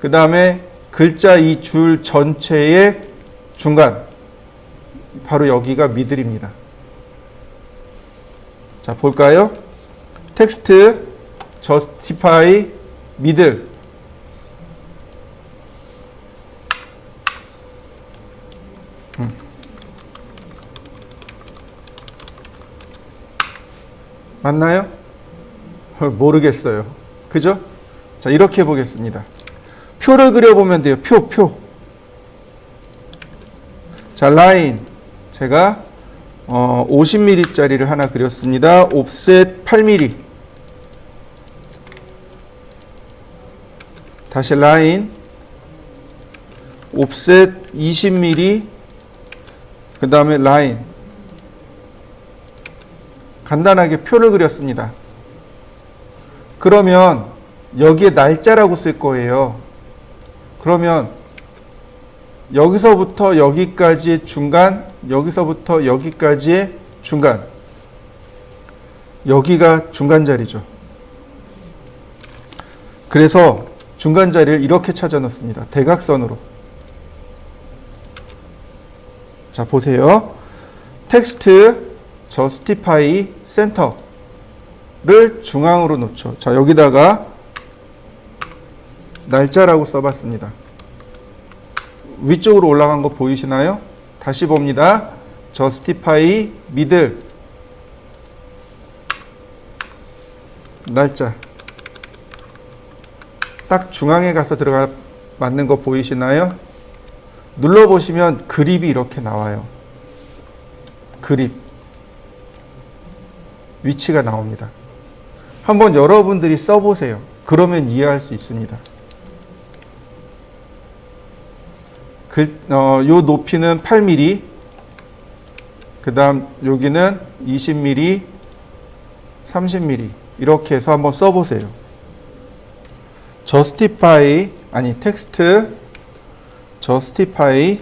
그 다음에 글자 이 줄 전체의 중간, 바로 여기가 미들입니다. 자, 볼까요? 텍스트, justify, 미들. 맞나요? 모르겠어요. 그죠? 자, 이렇게 해보겠습니다. 표를 그려보면 돼요. 표. 자, 라인. 제가 50mm 짜리를 하나 그렸습니다. 옵셋 8mm. 다시 라인. 옵셋 20mm. 그 다음에 라인. 간단하게 표를 그렸습니다. 그러면 여기에 날짜라고 쓸 거예요. 그러면 여기서부터 여기까지의 중간, 여기서부터 여기까지의 중간, 여기가 중간 자리죠. 그래서 중간 자리를 이렇게 찾아 놓습니다. 대각선으로. 자, 보세요. 텍스트, justify, 센터를 중앙으로 놓죠. 자, 여기다가 날짜라고 써봤습니다. 위쪽으로 올라간 거 보이시나요? 다시 봅니다. justify, middle, 날짜. 딱 중앙에 가서 들어가 맞는 거 보이시나요? 눌러보시면 그립이 이렇게 나와요. 그립. 위치가 나옵니다. 한번 여러분들이 써보세요. 그러면 이해할 수 있습니다. 요 높이는 8mm, 그 다음 여기는 20mm, 30mm 이렇게 해서 한번 써보세요. justify, 텍스트, justify,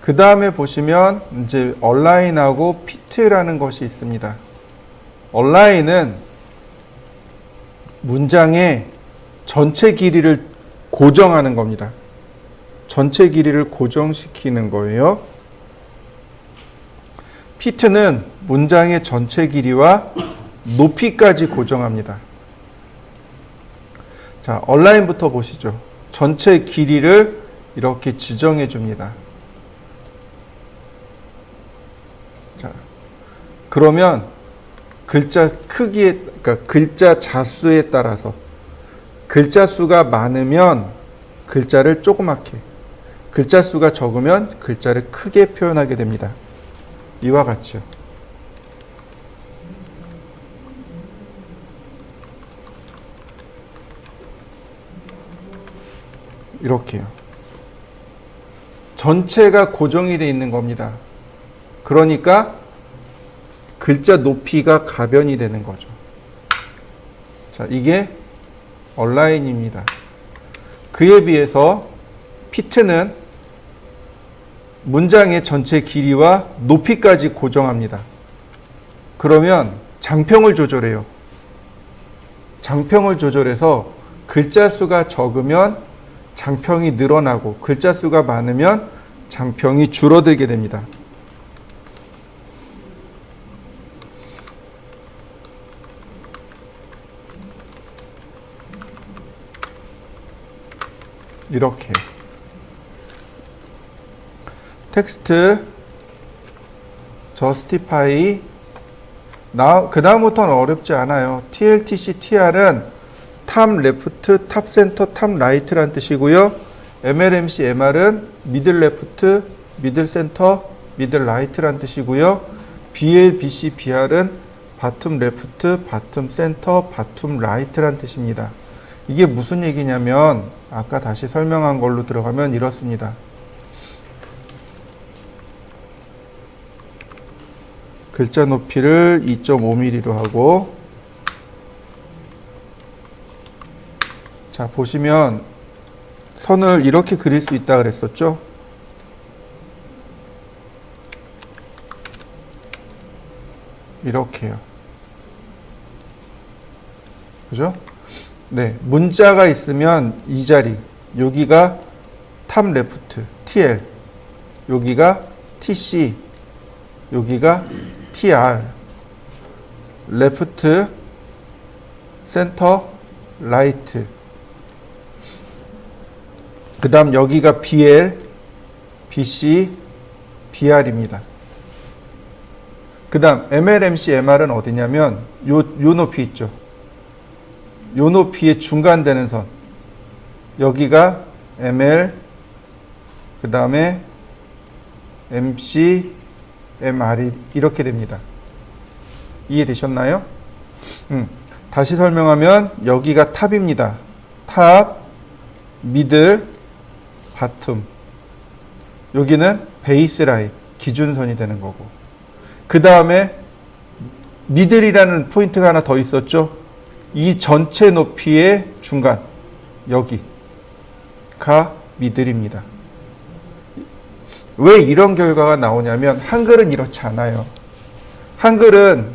그 다음에 보시면 이제 align하고 fit라는 것이 있습니다. align은 문장의 전체 길이를 고정하는 겁니다. 전체 길이를 고정시키는 거예요. fit는 문장의 전체 길이와 높이까지 고정합니다. 자, align부터 보시죠. 전체 길이를 이렇게 지정해 줍니다. 자, 그러면 글자 크기에, 그러니까 글자 자수에 따라서 글자 수가 많으면 글자를 조그맣게, 글자 수가 적으면 글자를 크게 표현하게 됩니다. 이와 같이요. 이렇게요. 전체가 고정이 되어 있는 겁니다. 그러니까 글자 높이가 가변이 되는 거죠. 자, 이게 얼라인입니다. 그에 비해서 피트는 문장의 전체 길이와 높이까지 고정합니다. 그러면 장평을 조절해요. 장평을 조절해서 글자 수가 적으면 장평이 늘어나고 글자 수가 많으면 장평이 줄어들게 됩니다. 이렇게 텍스트 justify 그 다음부터는 어렵지 않아요. TLTC, TR은 탑 레프트, 탑 센터, 탑 라이트라는 뜻이고요. MLMC, MR은 미들 레프트, 미들 센터, 미들 라이트라는 뜻이고요. BL, BC, BR은 바텀 레프트, 바텀 센터, 바텀 라이트라는 뜻입니다. 이게 무슨 얘기냐면 아까 다시 설명한 걸로 들어가면 이렇습니다. 글자 높이를 2.5mm로 하고, 자 보시면 선을 이렇게 그릴 수 있다 그랬었죠. 이렇게요. 그죠? 네, 문자가 있으면 이 자리, 여기가 탑 레프트, TL, 여기가 TC, 여기가 TR, 레프트, 센터, 라이트. 그 다음 여기가 BL, BC, BR입니다. 그 다음 MLMC, MR은 어디냐면 요 높이 있죠. 요 높이의 중간되는 선. 여기가 ML, 그 다음에 MC, MR이 이렇게 됩니다. 이해되셨나요? 다시 설명하면 여기가 탑입니다. 탑, 미들, 바텀. 여기는 베이스라인, 기준선이 되는 거고. 그 다음에 미들이라는 포인트가 하나 더 있었죠. 이 전체 높이의 중간, 여기가 미들입니다. 왜 이런 결과가 나오냐면 한글은 이렇지 않아요. 한글은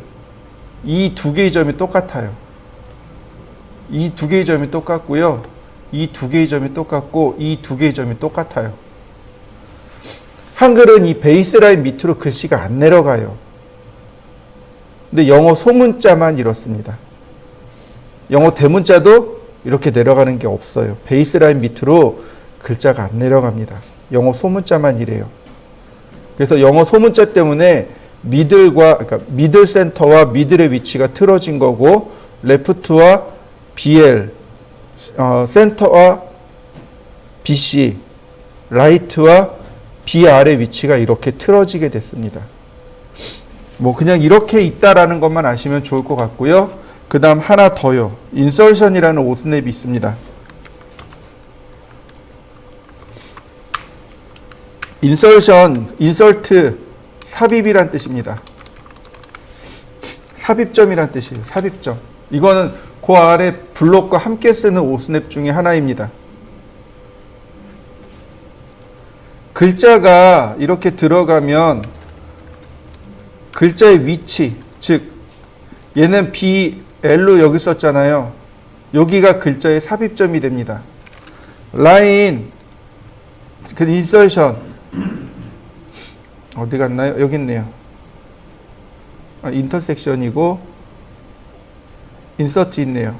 이 두 개의 점이 똑같아요. 이 두 개의 점이 똑같고요. 이 두 개의 점이 똑같고 이 두 개의 점이 똑같아요. 한글은 이 베이스라인 밑으로 글씨가 안 내려가요. 근데 영어 소문자만 이렇습니다. 영어 대문자도 이렇게 내려가는 게 없어요. 베이스라인 밑으로 글자가 안 내려갑니다. 영어 소문자만 이래요. 그래서 영어 소문자 때문에 그러니까 미들 센터와 미들의 위치가 틀어진 거고, 레프트와 BL, 센터와 BC, 라이트와 BR의 위치가 이렇게 틀어지게 됐습니다. 뭐 그냥 이렇게 있다라는 것만 아시면 좋을 것 같고요. 그 다음 하나 더요. 인설션이라는 오스냅이 있습니다. 인설트, 삽입이란 뜻입니다. 삽입점이란 뜻이에요. 삽입점. 이거는 그 아래 블록과 함께 쓰는 오스냅 중에 하나입니다. 글자가 이렇게 들어가면 글자의 위치, 즉 얘는 BL로 여기 썼잖아요. 여기가 글자의 삽입점이 됩니다. 라인, 그 인설션 어디 갔나요? 여기 있네요. 인터섹션이고 인서트 있네요.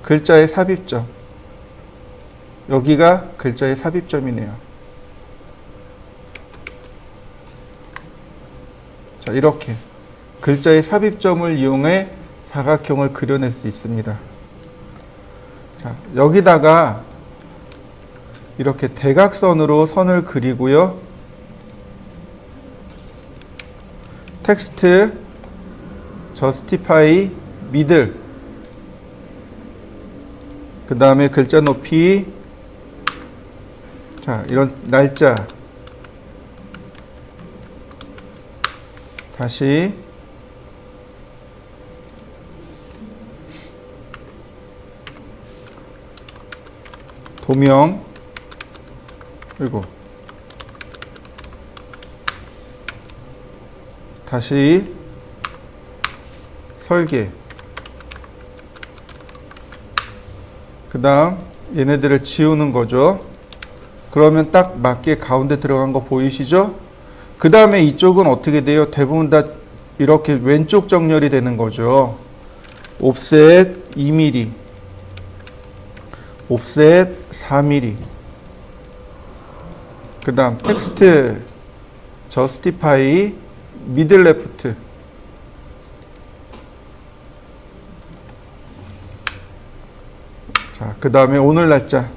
글자의 삽입점. 여기가 글자의 삽입점이네요. 자, 이렇게 글자의 삽입점을 이용해 사각형을 그려낼 수 있습니다. 자, 여기다가 이렇게 대각선으로 선을 그리고요. 텍스트 justify middle, 그 다음에 글자 높이, 자 이런 날짜, 다시 도명, 그리고 다시 설계, 그 다음 얘네들을 지우는 거죠. 그러면 딱 맞게 가운데 들어간 거 보이시죠? 그 다음에 이쪽은 어떻게 돼요? 대부분 다 이렇게 왼쪽 정렬이 되는 거죠. 옵셋 2mm, 옵셋 4mm, 그 다음 텍스트 저스티파이 미들 레프트, 자, 그 다음에 오늘 날짜,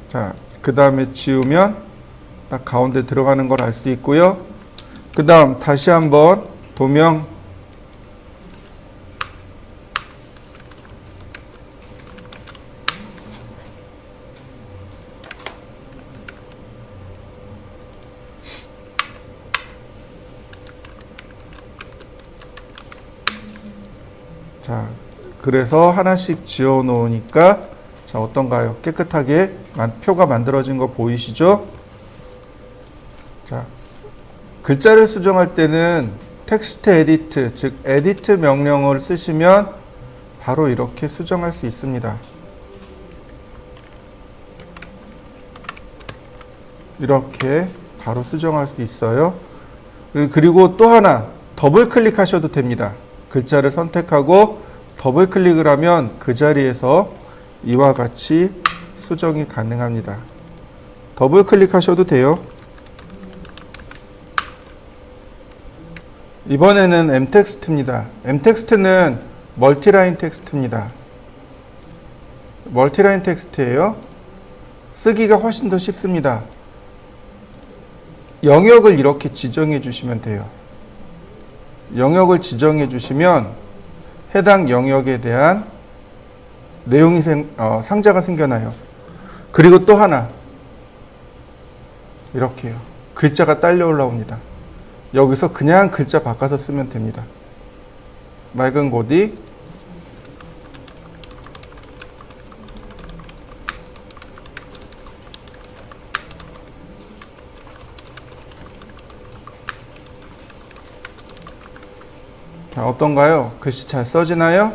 자, 그 다음에 지우면 딱 가운데 들어가는 걸 알 수 있고요. 그 다음 다시 한번 도명, 자, 그래서 하나씩 지워 놓으니까 자, 어떤가요? 깨끗하게 표가 만들어진 거 보이시죠? 자, 글자를 수정할 때는 텍스트 에디트, 즉 에디트 명령어를 쓰시면 바로 이렇게 수정할 수 있습니다. 이렇게 바로 수정할 수 있어요. 그리고 또 하나 더블 클릭하셔도 됩니다. 글자를 선택하고 더블 클릭을 하면 그 자리에서 이와 같이 수정이 가능합니다. 더블 클릭하셔도 돼요. 이번에는 M텍스트입니다. M텍스트는 멀티라인 텍스트입니다. 멀티라인 텍스트예요. 쓰기가 훨씬 더 쉽습니다. 영역을 이렇게 지정해 주시면 돼요. 영역을 지정해 주시면 해당 영역에 대한 내용이 상자가 생겨나요. 그리고 또 하나 이렇게요. 글자가 딸려 올라옵니다. 여기서 그냥 글자 바꿔서 쓰면 됩니다. 맑은 고디, 자, 어떤가요? 글씨 잘 써지나요?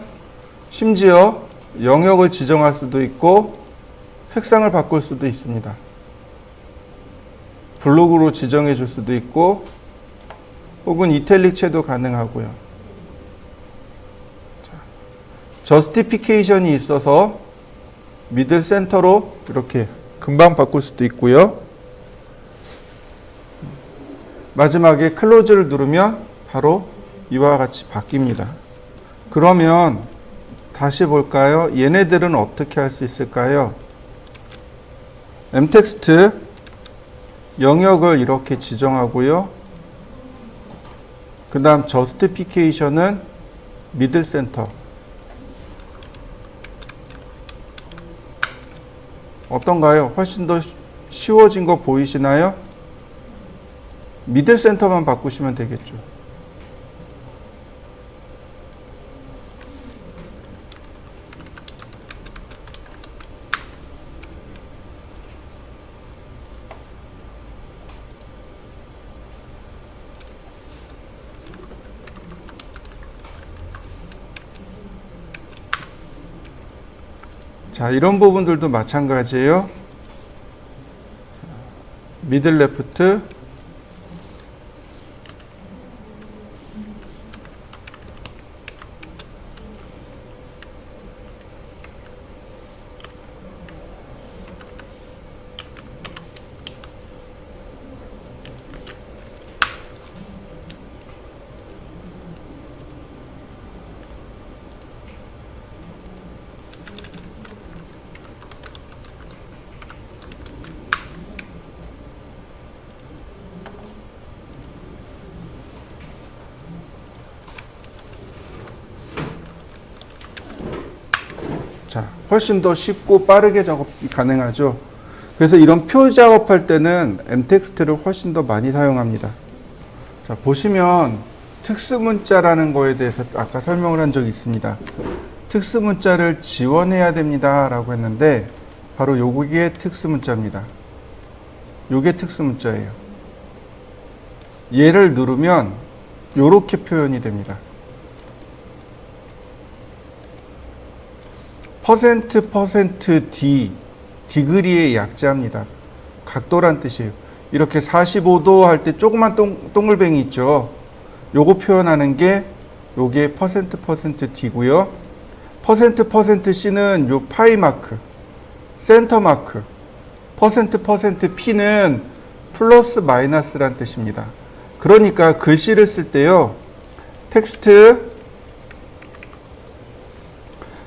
심지어 영역을 지정할 수도 있고 색상을 바꿀 수도 있습니다. 블록으로 지정해 줄 수도 있고 혹은 이탈릭체도 가능하고요. 자, 저스티피케이션이 있어서 미들 센터로 이렇게 금방 바꿀 수도 있고요. 마지막에 클로즈를 누르면 바로 이와 같이 바뀝니다. 그러면 다시 볼까요? 얘네들은 어떻게 할 수 있을까요? M텍스트 영역을 이렇게 지정하고요. 그 다음 저스티피케이션은 미들 센터. 어떤가요? 훨씬 더 쉬워진 거 보이시나요? 미들 센터만 바꾸시면 되겠죠. 자, 이런 부분들도 마찬가지예요. 미들 레프트, 자, 훨씬 더 쉽고 빠르게 작업이 가능하죠. 그래서 이런 표 작업할 때는 mText를 훨씬 더 많이 사용합니다. 자, 보시면 특수문자라는 거에 대해서 아까 설명을 한 적이 있습니다. 특수문자를 지원해야 됩니다 라고 했는데 바로 요게 특수문자입니다. 요게 특수문자예요. 얘를 누르면 요렇게 표현이 됩니다. %d 디그리의 약자입니다. 각도란 뜻이에요. 이렇게 45도 할 때 조그만 동글뱅이 있죠. 요거 표현하는 게 요게 %d고요. %c는 요 파이 마크, 센터 마크, %p는 플러스 마이너스란 뜻입니다. 그러니까 글씨를 쓸 때요. 텍스트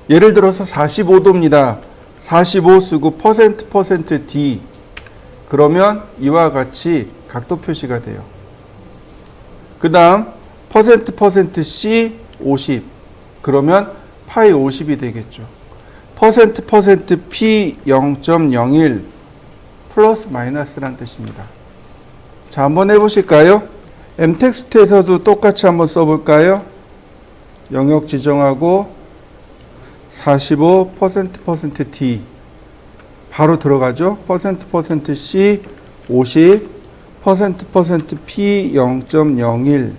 예를 들어서 45도입니다. 45 쓰고 %d 그러면 이와 같이 각도 표시가 돼요. 그 다음 %c 50 그러면 파이 50이 되겠죠. %p 0.01 플러스 마이너스란 뜻입니다. 자, 한번 해보실까요? mText에서도 똑같이 한번 써볼까요? 영역 지정하고 45 %d 바로 들어가죠. %c 50 %p 0.01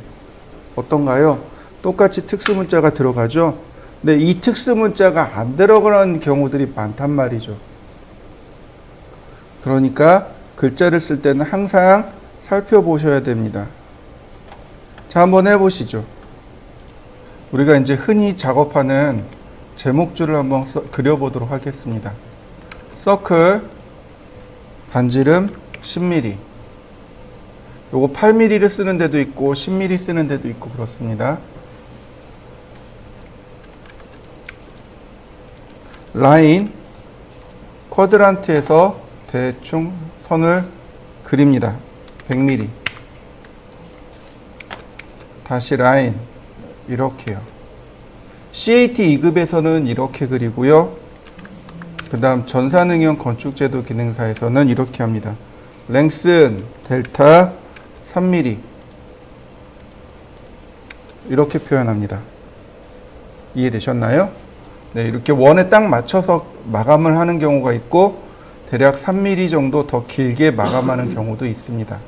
어떤가요? 똑같이 특수문자가 들어가죠. 근데 이 특수문자가 안 들어가는 경우들이 많단 말이죠. 그러니까 글자를 쓸 때는 항상 살펴보셔야 됩니다. 자, 한번 해보시죠. 우리가 이제 흔히 작업하는 제목줄을 한번 그려보도록 하겠습니다. 서클 반지름 10mm 요거 8mm를 쓰는 데도 있고 10mm 쓰는 데도 있고 그렇습니다. 라인 쿼드란트에서 대충 선을 그립니다. 100mm 다시 라인 이렇게요. CAT 2급에서는 이렇게 그리고요. 그 다음 전산응용 건축제도 기능사에서는 이렇게 합니다. 랭슨 델타 3mm 이렇게 표현합니다. 이해되셨나요? 네, 이렇게 원에 딱 맞춰서 마감을 하는 경우가 있고 대략 3mm 정도 더 길게 마감하는 경우도 있습니다.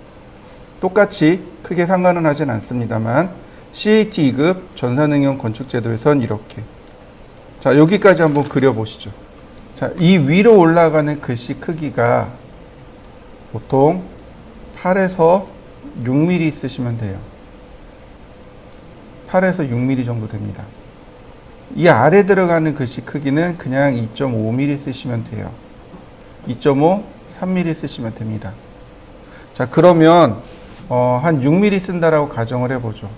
똑같이 크게 상관은 하진 않습니다만 CAT 2급 전산응용 건축제도에선 이렇게. 자, 여기까지 한번 그려보시죠. 자, 이 위로 올라가는 글씨 크기가 보통 8에서 6mm 쓰시면 돼요. 8에서 6mm 정도 됩니다. 이 아래 들어가는 글씨 크기는 그냥 2.5mm 쓰시면 돼요. 2.5, 3mm 쓰시면 됩니다. 자, 그러면 한 6mm 쓴다라고 가정을 해보죠.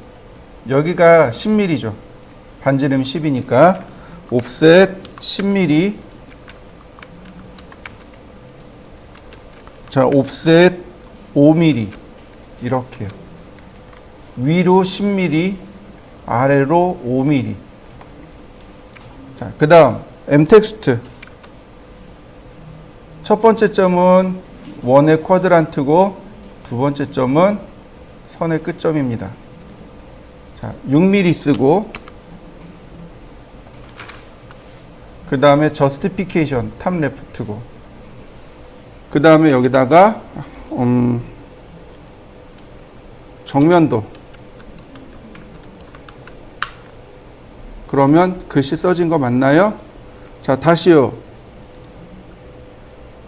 여기가 10mm죠. 반지름 10이니까 옵셋 10mm. 자, 옵셋 5mm 이렇게요. 위로 10mm, 아래로 5mm. 자, 그 다음 mText 첫 번째 점은 원의 쿼드란트고 두 번째 점은 선의 끝점입니다. 자, 6mm 쓰고 그 다음에 저스티피케이션 탑 레프트고 그 다음에 여기다가 정면도 그러면 글씨 써진 거 맞나요? 자, 다시요.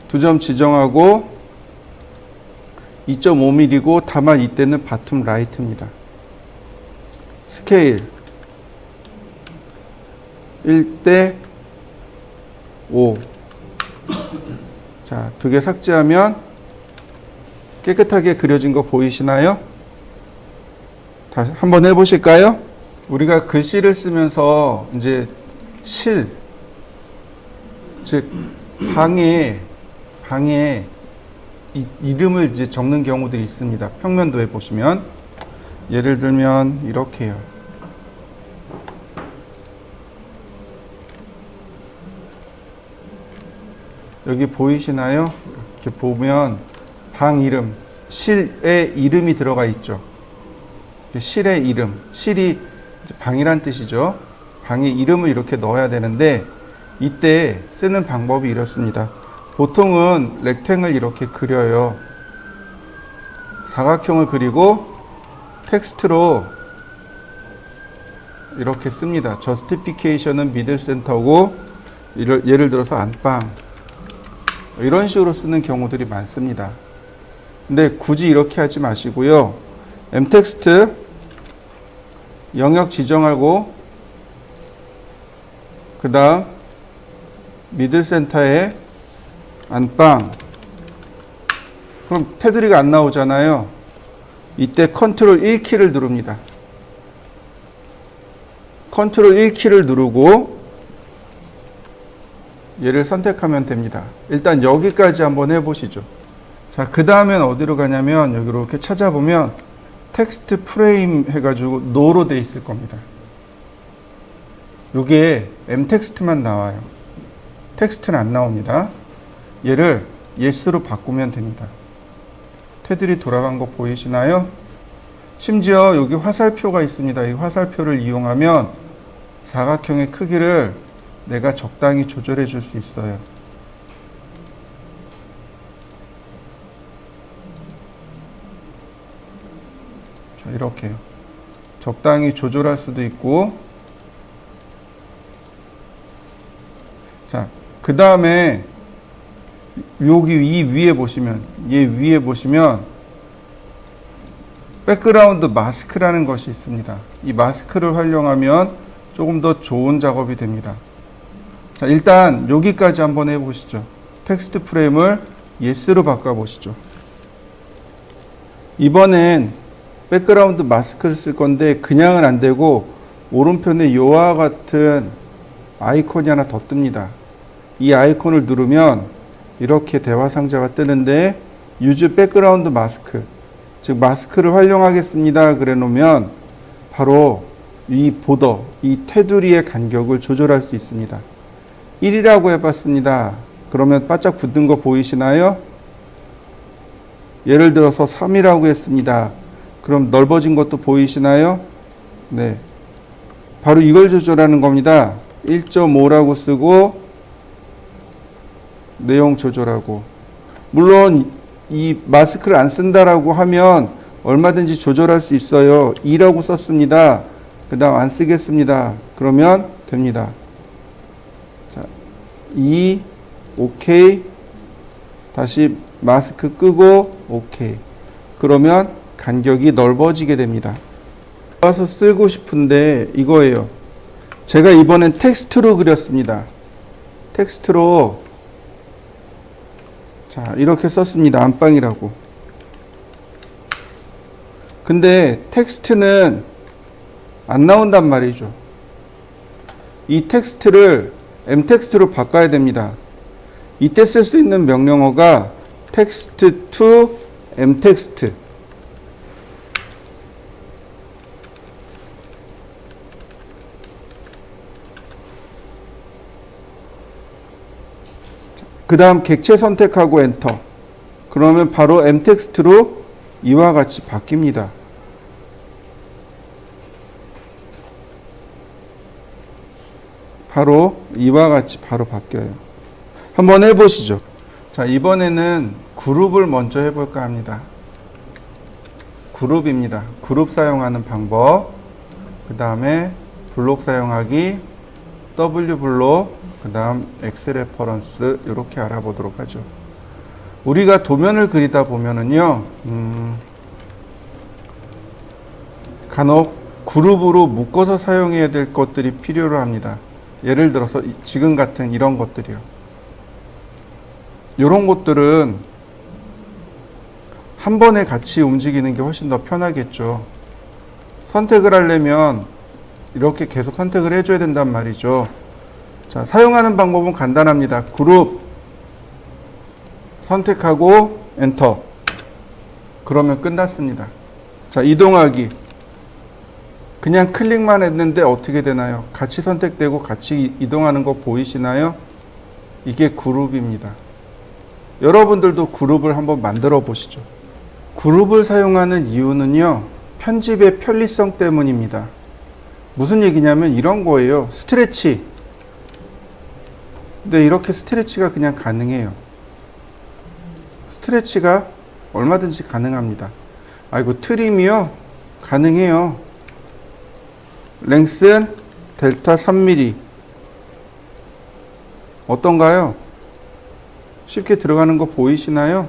두 점 지정하고 2.5mm고 다만 이때는 바텀 라이트입니다. 스케일 1대 5. 자, 두 개 삭제하면 깨끗하게 그려진 거 보이시나요? 다시 한번 해보실까요? 우리가 글씨를 쓰면서 이제 실, 즉 방에 이름을 이제 적는 경우들이 있습니다. 평면도에 보시면 예를 들면 이렇게 해요. 여기 보이시나요? 이렇게. 이렇게 보면 방 이름, 실의 이름이 들어가 있죠. 실의 이름, 실이 방이란 뜻이죠. 방의 이름을 이렇게 넣어야 되는데 이때 쓰는 방법이 이렇습니다. 보통은 렉탱을 이렇게 그려요. 사각형을 그리고 텍스트로 이렇게 씁니다. Justification은 middle center고 예를 들어서 안방 이런 식으로 쓰는 경우들이 많습니다. 근데 굳이 이렇게 하지 마시고요. mtext 영역 지정하고 그 다음 미들 센터에 안방 그럼 테두리가 안 나오잖아요. 이때 컨트롤 1키를 누릅니다. 컨트롤 1키를 누르고 얘를 선택하면 됩니다. 일단 여기까지 한번 해보시죠. 자, 그 다음엔 어디로 가냐면 여기 이렇게 찾아보면 텍스트 프레임 해가지고 노로 돼 있을 겁니다. 요게 m텍스트만 나와요. 텍스트는 안 나옵니다. 얘를 yes로 바꾸면 됩니다. 테두리 돌아간 거 보이시나요? 심지어 여기 화살표가 있습니다. 이 화살표를 이용하면 사각형의 크기를 내가 적당히 조절해 줄 수 있어요. 자, 이렇게요. 적당히 조절할 수도 있고, 자, 그 다음에 여기 이 위에 보시면, 얘 위에 보시면 백그라운드 마스크라는 것이 있습니다. 이 마스크를 활용하면 조금 더 좋은 작업이 됩니다. 자, 일단 여기까지 한번 해보시죠. 텍스트 프레임을 yes로 바꿔보시죠. 이번엔 백그라운드 마스크를 쓸 건데 그냥은 안 되고 오른편에 이와 같은 아이콘이 하나 더 뜹니다. 이 아이콘을 누르면 이렇게 대화 상자가 뜨는데 use 백그라운드 마스크, 즉 마스크를 활용하겠습니다. 그래 놓으면 바로 이 보더, 이 테두리의 간격을 조절할 수 있습니다. 1이라고 해봤습니다. 그러면 바짝 붙는 거 보이시나요? 예를 들어서 3이라고 했습니다. 그럼 넓어진 것도 보이시나요? 네. 바로 이걸 조절하는 겁니다. 1.5라고 쓰고 내용 조절하고, 물론 이 마스크를 안 쓴다라고 하면 얼마든지 조절할 수 있어요. 2라고 썼습니다. 그 다음 안 쓰겠습니다. 그러면 됩니다. 자, 2, 오케이. 다시 마스크 끄고 오케이. 그러면 간격이 넓어지게 됩니다. 와서 쓰고 싶은데 이거예요. 제가 이번엔 텍스트로 그렸습니다. 텍스트로 자, 이렇게 썼습니다. 안방이라고. 근데 텍스트는 안 나온단 말이죠. 이 텍스트를 m텍스트로 바꿔야 됩니다. 이때 쓸 수 있는 명령어가 text to m텍스트. 그 다음 객체 선택하고 엔터. 그러면 바로 m텍스트로 이와 같이 바뀝니다. 바로 이와 같이 바로 바뀌어요. 한번 해보시죠. 자, 이번에는 그룹을 먼저 해볼까 합니다. 그룹입니다. 그룹 사용하는 방법. 그 다음에 블록 사용하기, W 블록, 그 다음 X 레퍼런스 이렇게 알아보도록 하죠. 우리가 도면을 그리다 보면은요, 간혹 그룹으로 묶어서 사용해야 될 것들이 필요로 합니다. 예를 들어서 지금 같은 이런 것들이요. 이런 것들은 한 번에 같이 움직이는 게 훨씬 더 편하겠죠. 선택을 하려면 이렇게 계속 선택을 해줘야 된단 말이죠. 자, 사용하는 방법은 간단합니다. 그룹 선택하고 엔터. 그러면 끝났습니다. 자, 이동하기. 그냥 클릭만 했는데 어떻게 되나요? 같이 선택되고 같이 이동하는 거 보이시나요? 이게 그룹입니다. 여러분들도 그룹을 한번 만들어 보시죠. 그룹을 사용하는 이유는요, 편집의 편리성 때문입니다. 무슨 얘기냐면 이런 거예요. 스트레치. 근데 이렇게 스트레치가 그냥 가능해요. 스트레치가 얼마든지 가능합니다. 아이고, 트림이요? 가능해요. 랭슨 델타 3mm. 어떤가요? 쉽게 들어가는 거 보이시나요?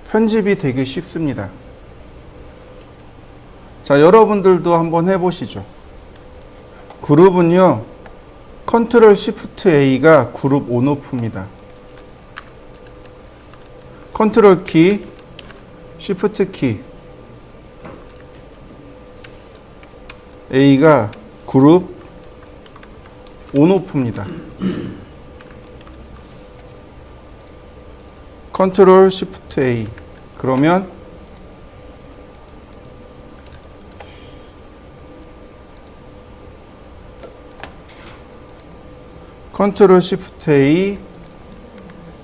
편집이 되게 쉽습니다. 자, 여러분들도 한번 해보시죠. 그룹은요, 컨트롤 시프트 A가 그룹 온오프입니다. 컨트롤 키, 시프트 키, A가 그룹 온오프입니다. 컨트롤 시프트 A. 그러면 컨트롤 시프트 A.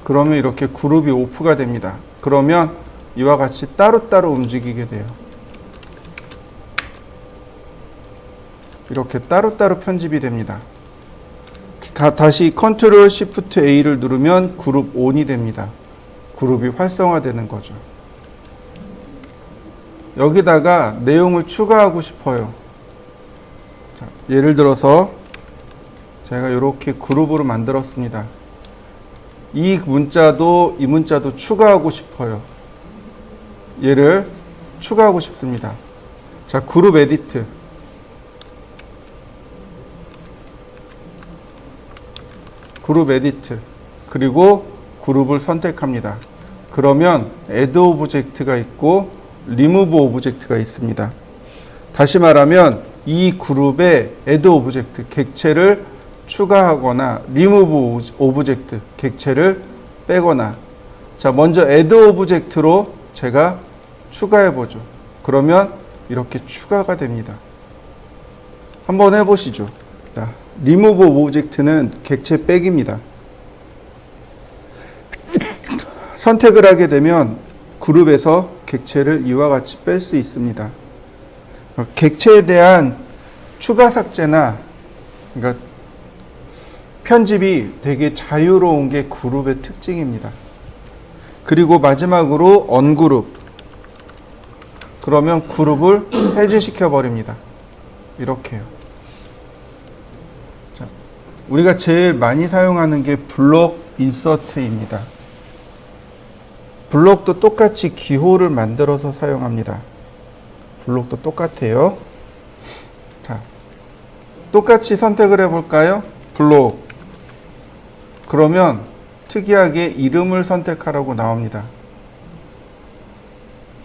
그러면 이렇게 그룹이 오프가 됩니다. 그러면 이와 같이 따로따로 움직이게 돼요. 이렇게 따로따로 편집이 됩니다. 다시 컨트롤 시프트 A를 누르면 그룹 온이 됩니다. 그룹이 활성화되는 거죠. 여기다가 내용을 추가하고 싶어요. 자, 예를 들어서 제가 이렇게 그룹으로 만들었습니다. 이 문자도 이 문자도 추가하고 싶어요. 얘를 추가하고 싶습니다. 자, 그룹 에디트. 그룹 에디트. 그리고 그룹을 선택합니다. 그러면 add 오브젝트가 있고 remove 오브젝트가 있습니다. 다시 말하면 이 그룹에 add 오브젝트, 객체를 추가하거나 remove 오브젝트, 객체를 빼거나. 자, 먼저 add 오브젝트로 제가 추가해 보죠. 그러면 이렇게 추가가 됩니다. 한번 해보시죠. 자, remove 오브젝트는 객체 빼기입니다. 선택을 하게 되면 그룹에서 객체를 이와 같이 뺄 수 있습니다. 객체에 대한 추가 삭제나, 그러니까 편집이 되게 자유로운 게 그룹의 특징입니다. 그리고 마지막으로 언그룹. 그러면 그룹을 해제시켜 버립니다. 이렇게요. 자, 우리가 제일 많이 사용하는 게 블록 인서트입니다. 블록도 똑같이 기호를 만들어서 사용합니다. 블록도 똑같아요. 자, 똑같이 선택을 해볼까요? 블록. 그러면 특이하게 이름을 선택하라고 나옵니다.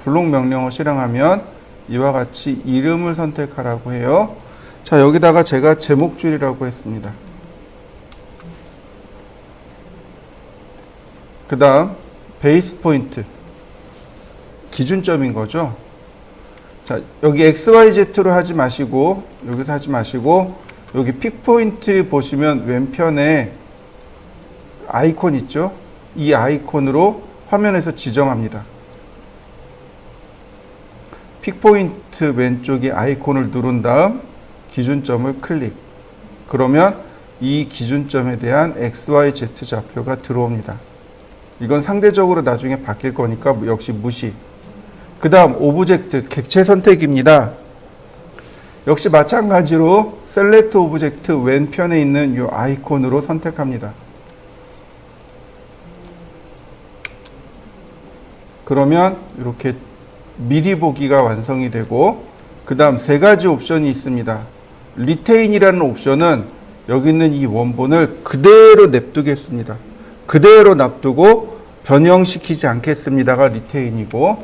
블록 명령어 실행하면 이와 같이 이름을 선택하라고 해요. 자, 여기다가 제가 제목줄이라고 했습니다. 그 다음 베이스 포인트, 기준점인 거죠. 자, 여기 XYZ로 하지 마시고, 여기서 하지 마시고, 여기 픽 포인트 보시면 왼편에 아이콘 있죠? 이 아이콘으로 화면에서 지정합니다. 픽 포인트 왼쪽에 아이콘을 누른 다음 기준점을 클릭. 그러면 이 기준점에 대한 XYZ 좌표가 들어옵니다. 이건 상대적으로 나중에 바뀔 거니까 역시 무시. 그 다음 오브젝트, 객체 선택입니다. 역시 마찬가지로 셀렉트 오브젝트 왼편에 있는 이 아이콘으로 선택합니다. 그러면 이렇게 미리 보기가 완성이 되고, 그 다음 세 가지 옵션이 있습니다. 리테인이라는 옵션은 여기 있는 이 원본을 그대로 냅두겠습니다. 그대로 놔두고 변형시키지 않겠습니다가 리테인이고,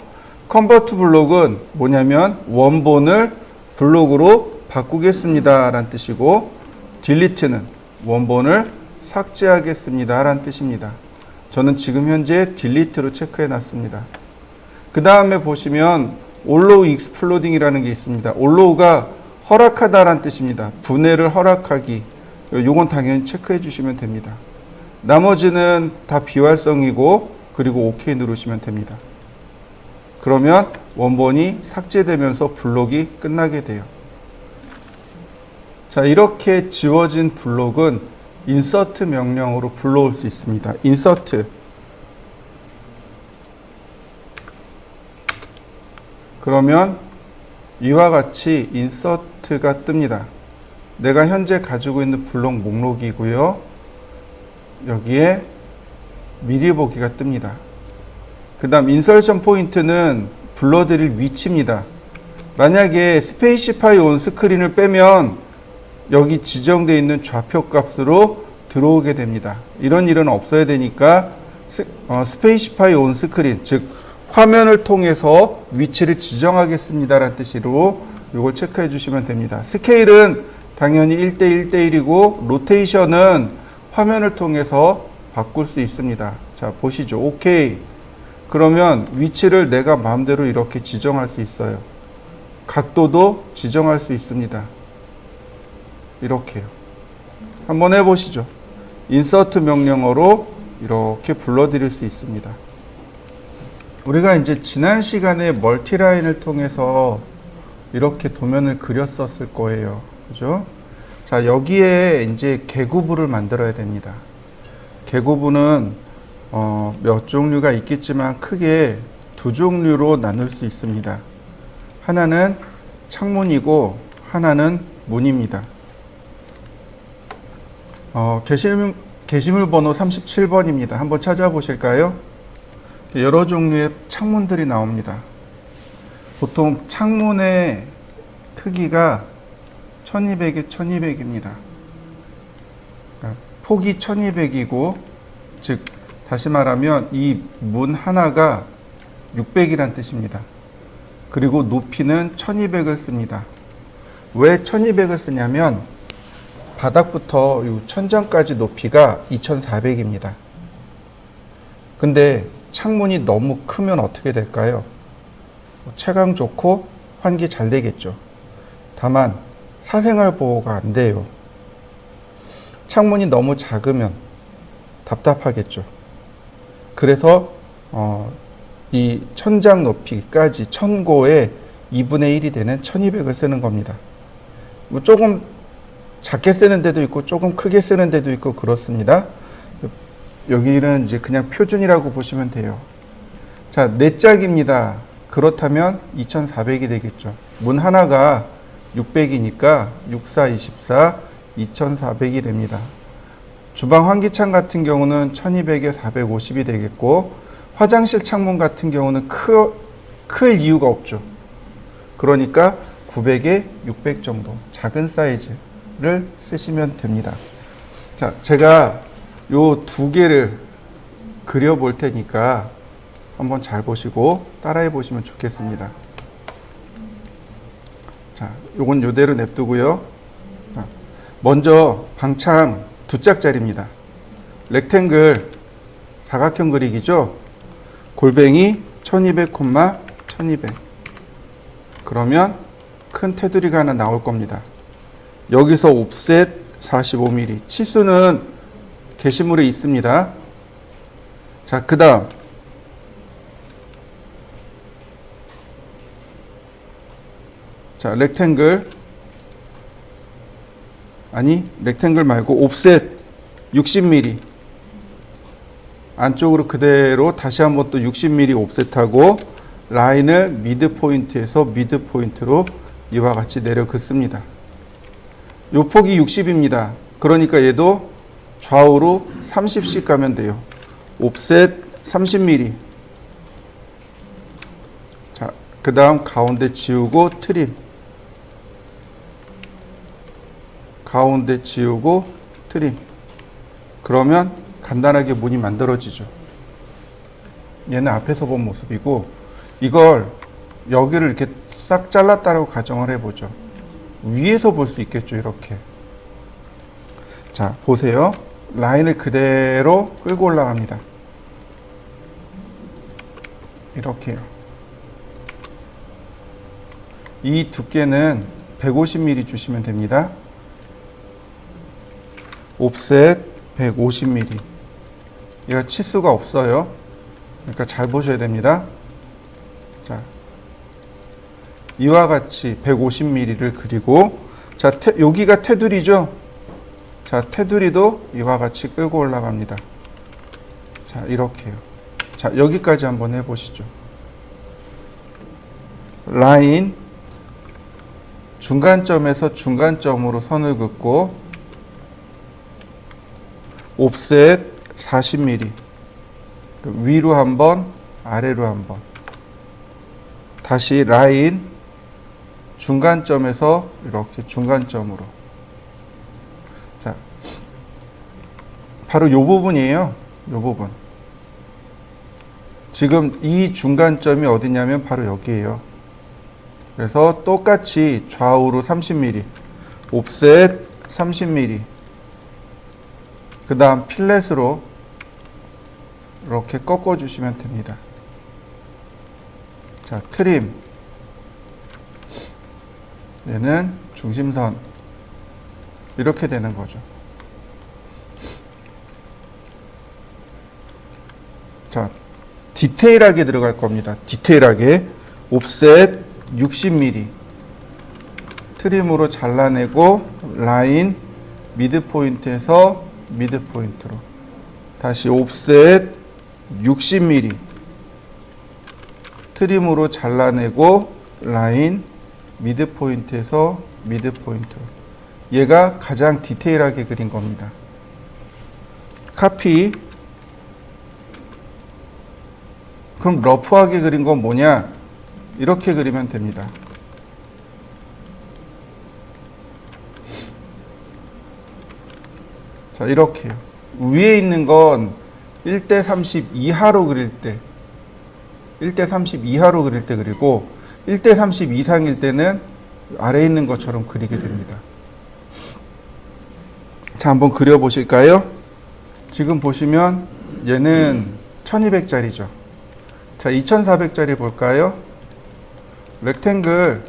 컨버트 블록은 뭐냐면 원본을 블록으로 바꾸겠습니다 라는 뜻이고, 딜리트는 원본을 삭제하겠습니다 라는 뜻입니다. 저는 지금 현재 딜리트로 체크해 놨습니다. 그 다음에 보시면 allow exploding 이라는 게 있습니다. allow가 허락하다란 뜻입니다. 분해를 허락하기. 요건 당연히 체크해 주시면 됩니다. 나머지는 다 비활성이고 그리고 OK 누르시면 됩니다. 그러면 원본이 삭제되면서 블록이 끝나게 돼요. 자, 이렇게 지워진 블록은 인서트 명령으로 불러올 수 있습니다. 인서트. 그러면 이와 같이 인서트가 뜹니다. 내가 현재 가지고 있는 블록 목록이고요. 여기에 미리 보기가 뜹니다. 그 다음 인설션 포인트는 불러드릴 위치입니다. 만약에 스페이시파이 온 스크린을 빼면 여기 지정되어 있는 좌표 값으로 들어오게 됩니다. 이런 일은 없어야 되니까 스페이시파이 온 스크린, 즉 화면을 통해서 위치를 지정하겠습니다 라는 뜻으로 이걸 체크해 주시면 됩니다. 스케일은 당연히 1대 1대1이고 로테이션은 화면을 통해서 바꿀 수 있습니다. 자, 보시죠. OK. 그러면 위치를 내가 마음대로 이렇게 지정할 수 있어요. 각도도 지정할 수 있습니다. 이렇게요. 한번 해보시죠. 인서트 명령어로 이렇게 불러드릴 수 있습니다. 우리가 이제 지난 시간에 멀티라인을 통해서 이렇게 도면을 그렸었을 거예요. 그죠? 자, 여기에 이제 개구부를 만들어야 됩니다. 개구부는 몇 종류가 있겠지만 크게 두 종류로 나눌 수 있습니다. 하나는 창문이고 하나는 문입니다. 게시물 번호 37번입니다. 한번 찾아보실까요? 여러 종류의 창문들이 나옵니다. 보통 창문의 크기가 1200에 1200입니다. 그러니까 폭이 1200이고, 즉 다시 말하면 이 문 하나가 600이란 뜻입니다. 그리고 높이는 1200을 씁니다. 왜 1200을 쓰냐면 바닥부터 이 천장까지 높이가 2400입니다. 근데 창문이 너무 크면 어떻게 될까요? 채광 좋고 환기 잘 되겠죠. 다만 사생활 보호가 안 돼요. 창문이 너무 작으면 답답하겠죠. 그래서 이 천장 높이까지 천고의 2분의 1이 되는 1200을 쓰는 겁니다. 뭐 조금 작게 쓰는 데도 있고 조금 크게 쓰는 데도 있고 그렇습니다. 여기는 이제 그냥 표준이라고 보시면 돼요. 자, 네 짝입니다. 그렇다면 2400이 되겠죠. 문 하나가 600이니까 6, 4, 24, 2400이 됩니다. 주방 환기창 같은 경우는 1200에 450이 되겠고, 화장실 창문 같은 경우는 클 이유가 없죠. 그러니까 900에 600 정도 작은 사이즈를 쓰시면 됩니다. 자, 제가 요 두 개를 그려 볼 테니까 한번 잘 보시고 따라해 보시면 좋겠습니다. 자, 요건 요대로 냅두고요. 자, 먼저 방창 두 짝짜리입니다. 렉탱글 사각형 그리기죠. 골뱅이 1200, 1200. 그러면 큰 테두리가 하나 나올 겁니다. 여기서 옵셋 45mm. 치수는 게시물에 있습니다. 자, 그 다음 자, 렉탱글 말고 옵셋 60mm. 안쪽으로 그대로 다시 한번 또 60mm 옵셋하고 라인을 미드 포인트에서 미드 포인트로 이와 같이 내려 긋습니다. 요 폭이 60입니다. 그러니까 얘도 좌우로 30씩 가면 돼요. 옵셋 30mm. 자, 그 다음 가운데 지우고 트림. 가운데 지우고 트림. 그러면 간단하게 문이 만들어지죠. 얘는 앞에서 본 모습이고, 이걸 여기를 이렇게 싹 잘랐다고 가정을 해보죠. 위에서 볼 수 있겠죠, 이렇게. 자, 보세요. 라인을 그대로 끌고 올라갑니다. 이렇게요. 이 두께는 150mm 주시면 됩니다. 옵셋 150mm. 얘가 치수가 없어요. 그러니까 잘 보셔야 됩니다. 자, 이와 같이 150mm를 그리고, 자, 여기가 테두리죠? 자, 테두리도 이와 같이 끌고 올라갑니다. 자, 이렇게요. 자, 여기까지 한번 해보시죠. 라인, 중간점에서 중간점으로 선을 긋고, 옵셋 40mm. 위로 한 번, 아래로 한 번. 다시 라인, 중간점에서 이렇게 중간점으로. 자, 바로 이 부분이에요. 이 부분. 지금 이 중간점이 어디냐면 바로 여기에요. 그래서 똑같이 좌우로 30mm, 옵셋 30mm, 그 다음 필렛으로 이렇게 꺾어주시면 됩니다. 자, 트림. 얘는 중심선. 이렇게 되는 거죠. 자, 디테일하게 들어갈 겁니다. 디테일하게. 옵셋 60mm. 트림으로 잘라내고, 라인, 미드 포인트에서 미드 포인트로. 다시 옵셋 60mm. 트림으로 잘라내고, 라인, 미드 포인트에서 미드 포인트로. 얘가 가장 디테일하게 그린 겁니다. 카피. 그럼 러프하게 그린 건 뭐냐? 이렇게 그리면 됩니다. 자, 이렇게요. 위에 있는 건 1:30 이하로 그릴 때, 1:30 이하로 그릴 때 그리고, 1:30 이상일 때는 아래에 있는 것처럼 그리게 됩니다. 자, 한번 그려보실까요? 지금 보시면 얘는 1200짜리죠. 자, 2400짜리 볼까요? 렉탱글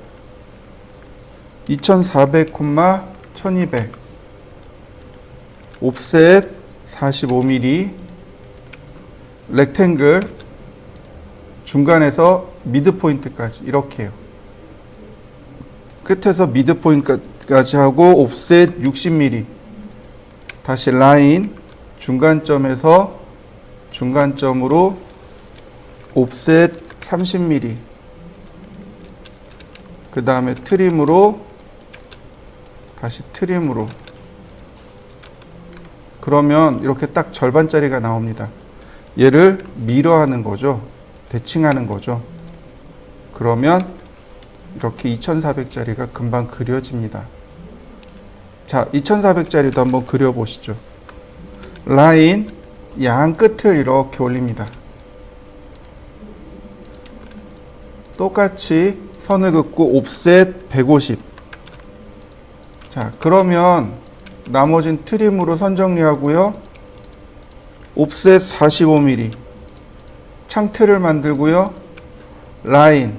2400, 1200. 옵셋 45mm. 렉탱글 중간에서 미드 포인트까지 이렇게요. 끝에서 미드 포인트까지 하고 옵셋 60mm. 다시 라인 중간점에서 중간점으로 옵셋 30mm. 그 다음에 트림으로, 다시 트림으로. 그러면 이렇게 딱 절반짜리가 나옵니다. 얘를 미러하는 거죠. 대칭하는 거죠. 그러면 이렇게 2400짜리가 금방 그려집니다. 자, 2400짜리도 한번 그려보시죠. 라인 양 끝을 이렇게 올립니다. 똑같이 선을 긋고 옵셋 150. 자, 그러면 나머진 트림으로 선 정리하고요. 옵셋 45mm. 창틀을 만들고요. 라인.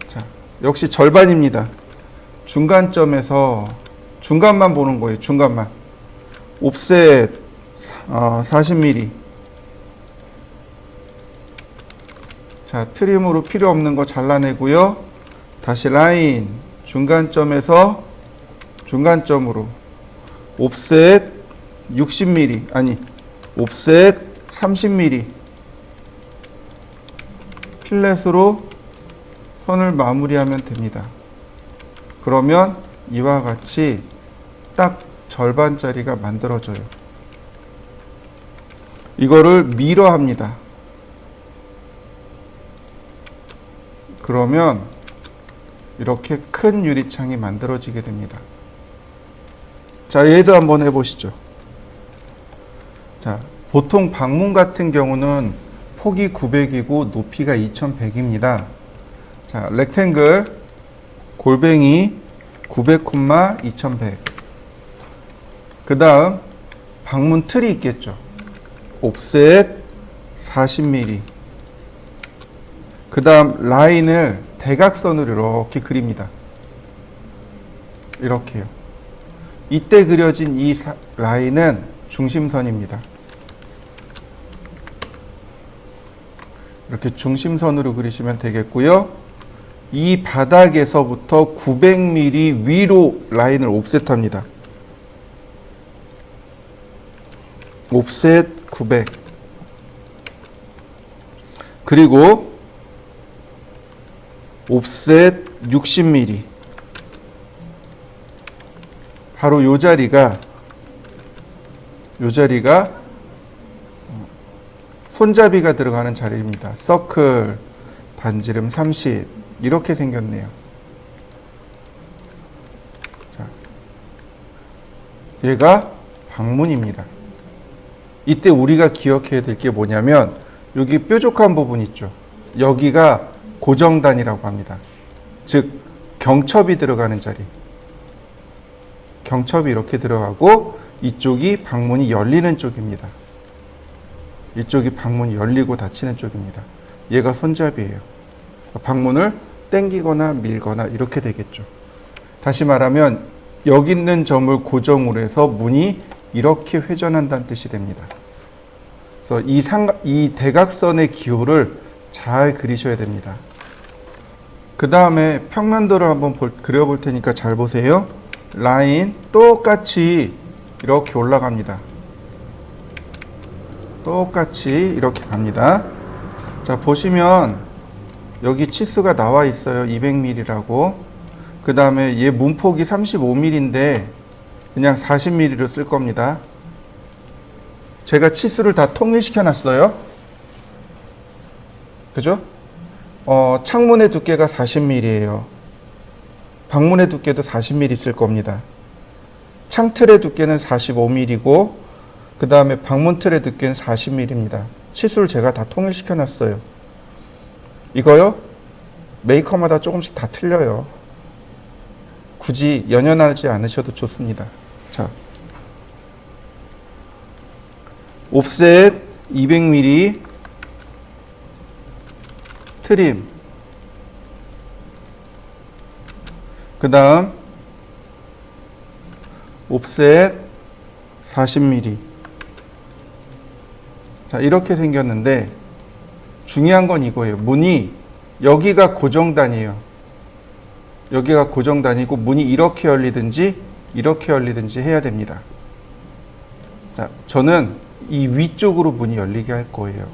자, 역시 절반입니다. 중간점에서 중간만 보는 거예요. 중간만. 옵셋 40mm. 자, 트림으로 필요 없는 거 잘라내고요. 다시 라인 중간점에서 중간점으로 옵셋 60mm, 아니 옵셋 30mm. 필렛으로 선을 마무리하면 됩니다. 그러면 이와 같이 딱 절반짜리가 만들어져요. 이거를 미러합니다. 그러면 이렇게 큰 유리창이 만들어지게 됩니다. 자, 얘도 한번 해보시죠. 자, 보통 방문 같은 경우는 폭이 900이고 높이가 2100입니다. 자, 렉탱글 골뱅이 900, 2100. 그 다음 방문 틀이 있겠죠. 옵셋 40mm. 그 다음 라인을 대각선으로 이렇게 그립니다. 이렇게요. 이때 그려진 이 라인은 중심선입니다. 이렇게 중심선으로 그리시면 되겠고요. 이 바닥에서부터 900mm 위로 라인을 옵셋합니다. 옵셋 900. 그리고 옵셋 60mm. 바로 요 자리가 손잡이가 들어가는 자리입니다. 서클, 반지름 30 이렇게 생겼네요. 자, 얘가 방문입니다. 이때 우리가 기억해야 될 게 뭐냐면 여기 뾰족한 부분 있죠. 여기가 고정단이라고 합니다. 즉 경첩이 들어가는 자리. 경첩이 이렇게 들어가고 이쪽이 방문이 열리는 쪽입니다. 이쪽이 방문이 열리고 닫히는 쪽입니다. 얘가 손잡이에요. 방문을 당기거나 밀거나 이렇게 되겠죠. 다시 말하면 여기 있는 점을 고정으로 해서 문이 이렇게 회전한다는 뜻이 됩니다. 그래서 이 대각선의 기호를 잘 그리셔야 됩니다. 그 다음에 평면도를 한번 그려볼 테니까 잘 보세요. 라인 똑같이 이렇게 올라갑니다. 똑같이 이렇게 갑니다. 자, 보시면 여기 치수가 나와 있어요. 200mm라고. 그 다음에 얘 문폭이 35mm인데 그냥 40mm로 쓸 겁니다. 제가 치수를 다 통일시켜 놨어요. 그죠? 창문의 두께가 40mm예요. 방문의 두께도 40mm 쓸 겁니다. 창틀의 두께는 45mm고 그 다음에 방문 틀의 두께는 40mm입니다. 치수를 제가 다 통일시켜 놨어요. 이거요? 메이커마다 조금씩 다 틀려요. 굳이 연연하지 않으셔도 좋습니다. 자, 옵셋 200mm 트림, 그 다음 옵셋 40mm. 자, 이렇게 생겼는데 중요한 건 이거예요. 문이 여기가 고정단이에요. 여기가 고정단이고 문이 이렇게 열리든지 이렇게 열리든지 해야 됩니다. 자, 저는 이 위쪽으로 문이 열리게 할 거예요.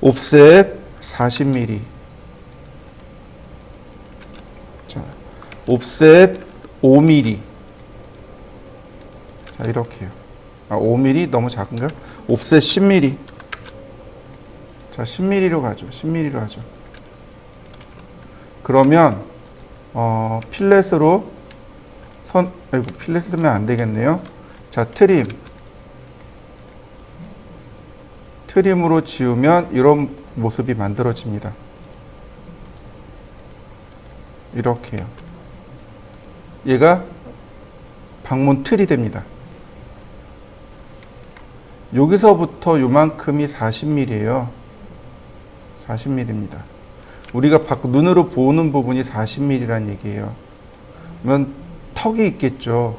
옵셋 40mm. 자, 옵셋 5mm. 자, 이렇게요. 5mm 너무 작은가요? 옵셋 10mm. 자, 10mm로 가죠. 10mm로 하죠. 그러면 필렛으로 필렛 쓰면 안 되겠네요. 자, 트림으로 지우면 이런 모습이 만들어집니다. 이렇게요. 얘가 방문 틀이 됩니다. 여기서부터 요만큼이 40mm예요. 40mm입니다. 우리가 눈으로 보는 부분이 40mm란 얘기예요. 그러면 턱이 있겠죠.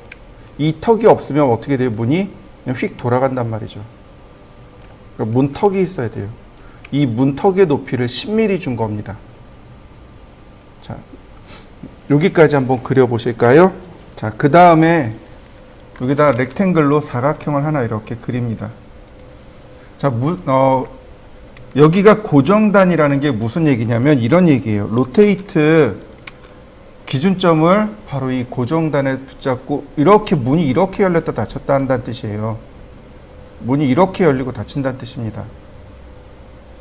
이 턱이 없으면 어떻게 돼요? 문이 그냥 휙 돌아간단 말이죠. 그러니까 문턱이 있어야 돼요. 이 문턱의 높이를 10mm 준 겁니다. 자, 여기까지 한번 그려보실까요? 자, 그 다음에 여기다 렉탱글로 사각형을 하나 이렇게 그립니다. 자, 여기가 고정단이라는 게 무슨 얘기냐면 이런 얘기예요. 로테이트 기준점을 바로 이 고정단에 붙잡고 이렇게 문이 이렇게 열렸다 닫혔다 한다는 뜻이에요. 문이 이렇게 열리고 닫힌다는 뜻입니다.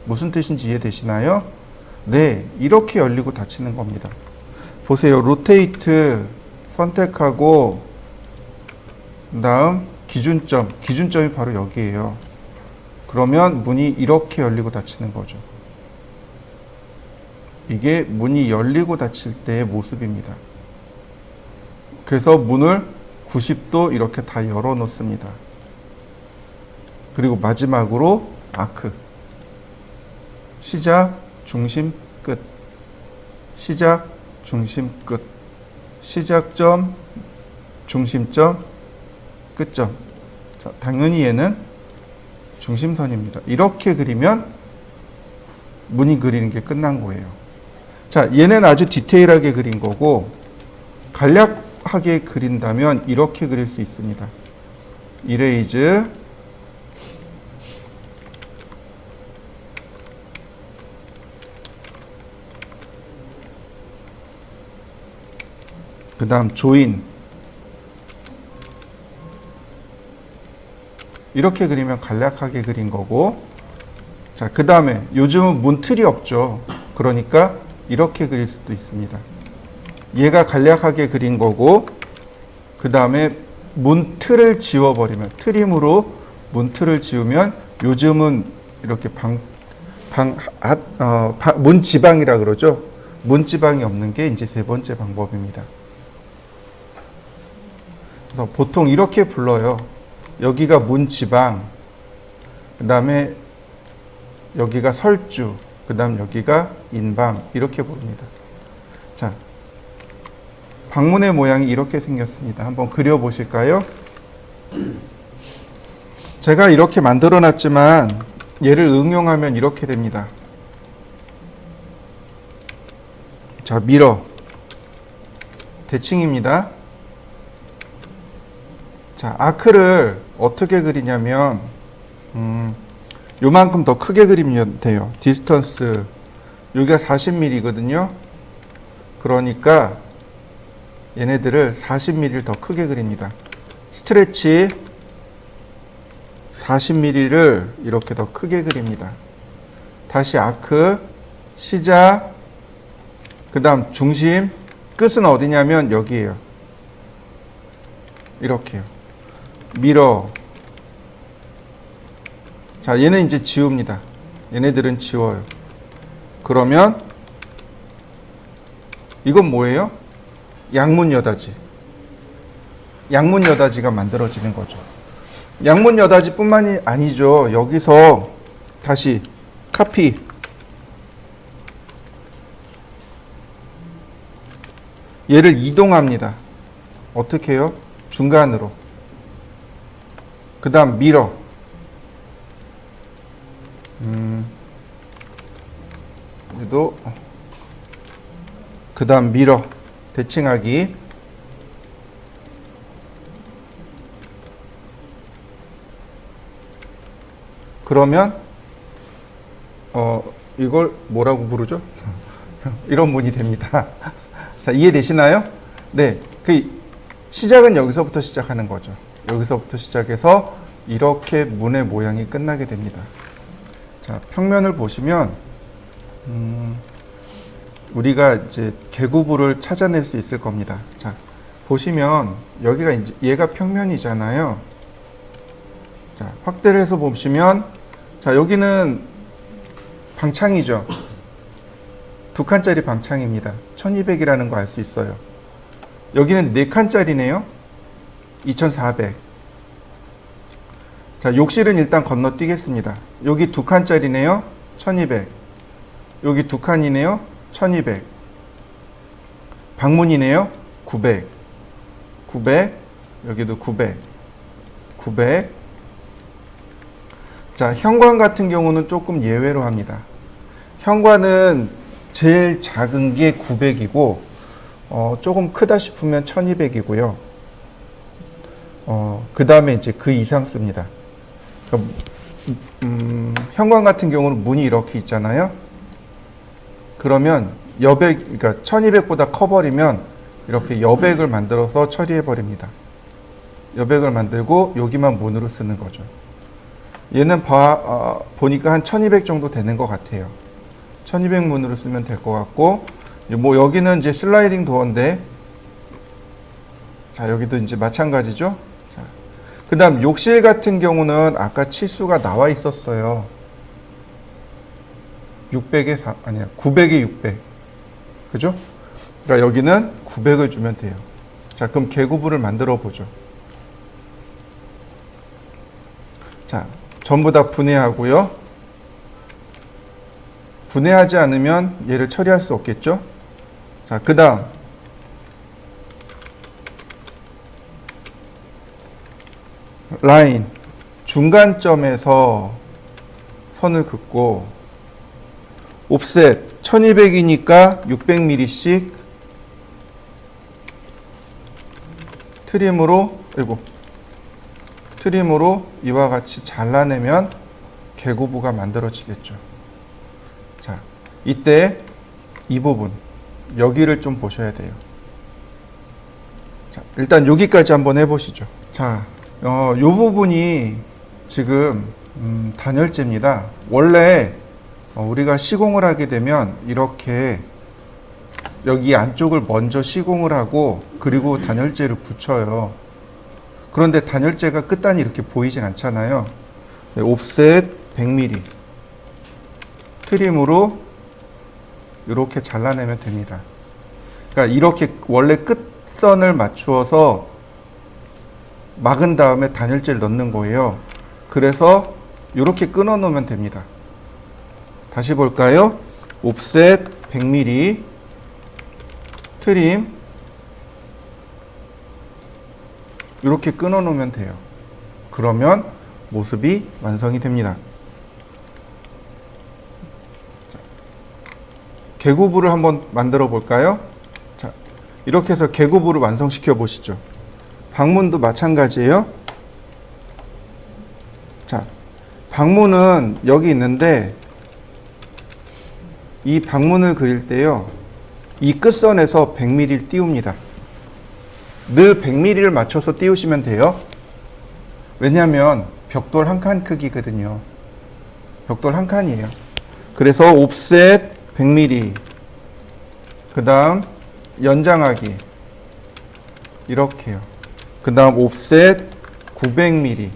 무슨 뜻인지 이해되시나요? 네, 이렇게 열리고 닫히는 겁니다. 보세요. 로테이트 선택하고 그 다음 기준점이 바로 여기에요. 그러면 문이 이렇게 열리고 닫히는 거죠. 이게 문이 열리고 닫힐 때의 모습입니다. 그래서 문을 90도 이렇게 다 열어 놓습니다. 그리고 마지막으로 아크. 시작, 중심, 끝. 시작, 중심, 끝. 시작점, 중심점, 끝점. 자, 당연히 얘는 중심선입니다. 이렇게 그리면 무늬 그리는 게 끝난 거예요. 자, 얘는 아주 디테일하게 그린 거고, 간략하게 그린다면 이렇게 그릴 수 있습니다. 이레이즈, 그 다음 조인, 이렇게 그리면 간략하게 그린 거고, 자, 그 다음에 요즘은 문틀이 없죠. 그러니까 이렇게 그릴 수도 있습니다. 얘가 간략하게 그린 거고, 그 다음에 문틀을 지워버리면, 트림으로 문틀을 지우면, 요즘은 이렇게 문지방이라 그러죠. 문지방이 없는 게 이제 세 번째 방법입니다. 그래서 보통 이렇게 불러요. 여기가 문지방, 그 다음에 여기가 설주, 그 다음 여기가 인방, 이렇게 부릅니다. 자, 방문의 모양이 이렇게 생겼습니다. 한번 그려보실까요? 제가 이렇게 만들어 놨지만 얘를 응용하면 이렇게 됩니다. 자, 미러, 대칭입니다. 자, 아크를 어떻게 그리냐면 요만큼 더 크게 그리면 돼요. 디스턴스, 여기가 40mm거든요. 그러니까 얘네들을 40mm를 더 크게 그립니다. 스트레치 40mm를 이렇게 더 크게 그립니다. 다시 아크, 시작, 그 다음 중심, 끝은 어디냐면 여기에요. 이렇게요. 미러. 자, 얘는 이제 지웁니다. 얘네들은 지워요. 그러면 이건 뭐예요? 양문여다지. 양문여다지가 만들어지는 거죠. 양문여다지 뿐만이 아니죠. 여기서 다시 카피. 얘를 이동합니다. 어떻게 해요? 중간으로. 그 다음 미러. 얘도 그 다음 미러. 대칭하기. 그러면 이걸 뭐라고 부르죠? 이런 문이 됩니다. 자, 이해되시나요? 네, 그 시작은 여기서부터 시작하는 거죠. 여기서부터 시작해서 이렇게 문의 모양이 끝나게 됩니다. 자, 평면을 보시면 우리가 이제 개구부를 찾아낼 수 있을 겁니다. 자, 보시면 여기가 이제 얘가 평면이잖아요. 자, 확대를 해서 보시면, 자, 여기는 방창이죠. 2칸짜리 방창입니다. 1200이라는 거 알 수 있어요. 여기는 4칸짜리네요. 2400. 자, 욕실은 일단 건너뛰겠습니다. 여기 2칸짜리네요. 1200. 여기 2칸이네요. 1200. 방문이네요. 900. 900. 여기도 900. 900. 자, 현관 같은 경우는 조금 예외로 합니다. 현관은 제일 작은 게 900이고, 조금 크다 싶으면 1200이고요. 그 다음에 이제 그 이상 씁니다. 그러니까, 현관 같은 경우는 문이 이렇게 있잖아요. 그러면 여백, 그러니까 1200보다 커버리면 이렇게 여백을 만들어서 처리해 버립니다. 여백을 만들고 여기만 문으로 쓰는 거죠. 얘는 보니까 한 1200 정도 되는 것 같아요. 1200 문으로 쓰면 될 것 같고, 뭐 여기는 이제 슬라이딩 도어인데, 자, 여기도 이제 마찬가지죠. 자, 그 다음 욕실 같은 경우는 아까 치수가 나와 있었어요. 600에 아니야, 900에 600. 그죠? 그러니까 여기는 900을 주면 돼요. 자, 그럼 개구부를 만들어 보죠. 자, 전부 다 분해하고요. 분해하지 않으면 얘를 처리할 수 없겠죠? 자, 그 다음 라인 중간점에서 선을 긋고 옵셋 1200이니까 600mm씩 트림으로 이와 같이 잘라내면 개구부가 만들어지겠죠. 자, 이때 이 부분 여기를 좀 보셔야 돼요. 자, 일단 여기까지 한번 해보시죠. 자, 이 부분이 지금 단열재입니다. 원래 우리가 시공을 하게 되면 이렇게 여기 안쪽을 먼저 시공을 하고 그리고 단열재를 붙여요. 그런데 단열재가 끝단이 이렇게 보이진 않잖아요. 네, 옵셋 100mm 트림으로 이렇게 잘라내면 됩니다. 그러니까 이렇게 원래 끝선을 맞추어서 막은 다음에 단열재를 넣는 거예요. 그래서 이렇게 끊어 놓으면 됩니다. 다시 볼까요? 옵셋 100mm 트림 이렇게 끊어 놓으면 돼요. 그러면 모습이 완성이 됩니다. 자, 개구부를 한번 만들어 볼까요? 자, 이렇게 해서 개구부를 완성시켜 보시죠. 방문도 마찬가지예요. 자, 방문은 여기 있는데 이 방문을 그릴 때요, 이 끝선에서 100mm를 띄웁니다. 늘 100mm를 맞춰서 띄우시면 돼요. 왜냐하면 벽돌 한 칸 크기거든요. 벽돌 한 칸이에요. 그래서 옵셋 100mm, 그 다음 연장하기 이렇게요. 그 다음 옵셋 900mm.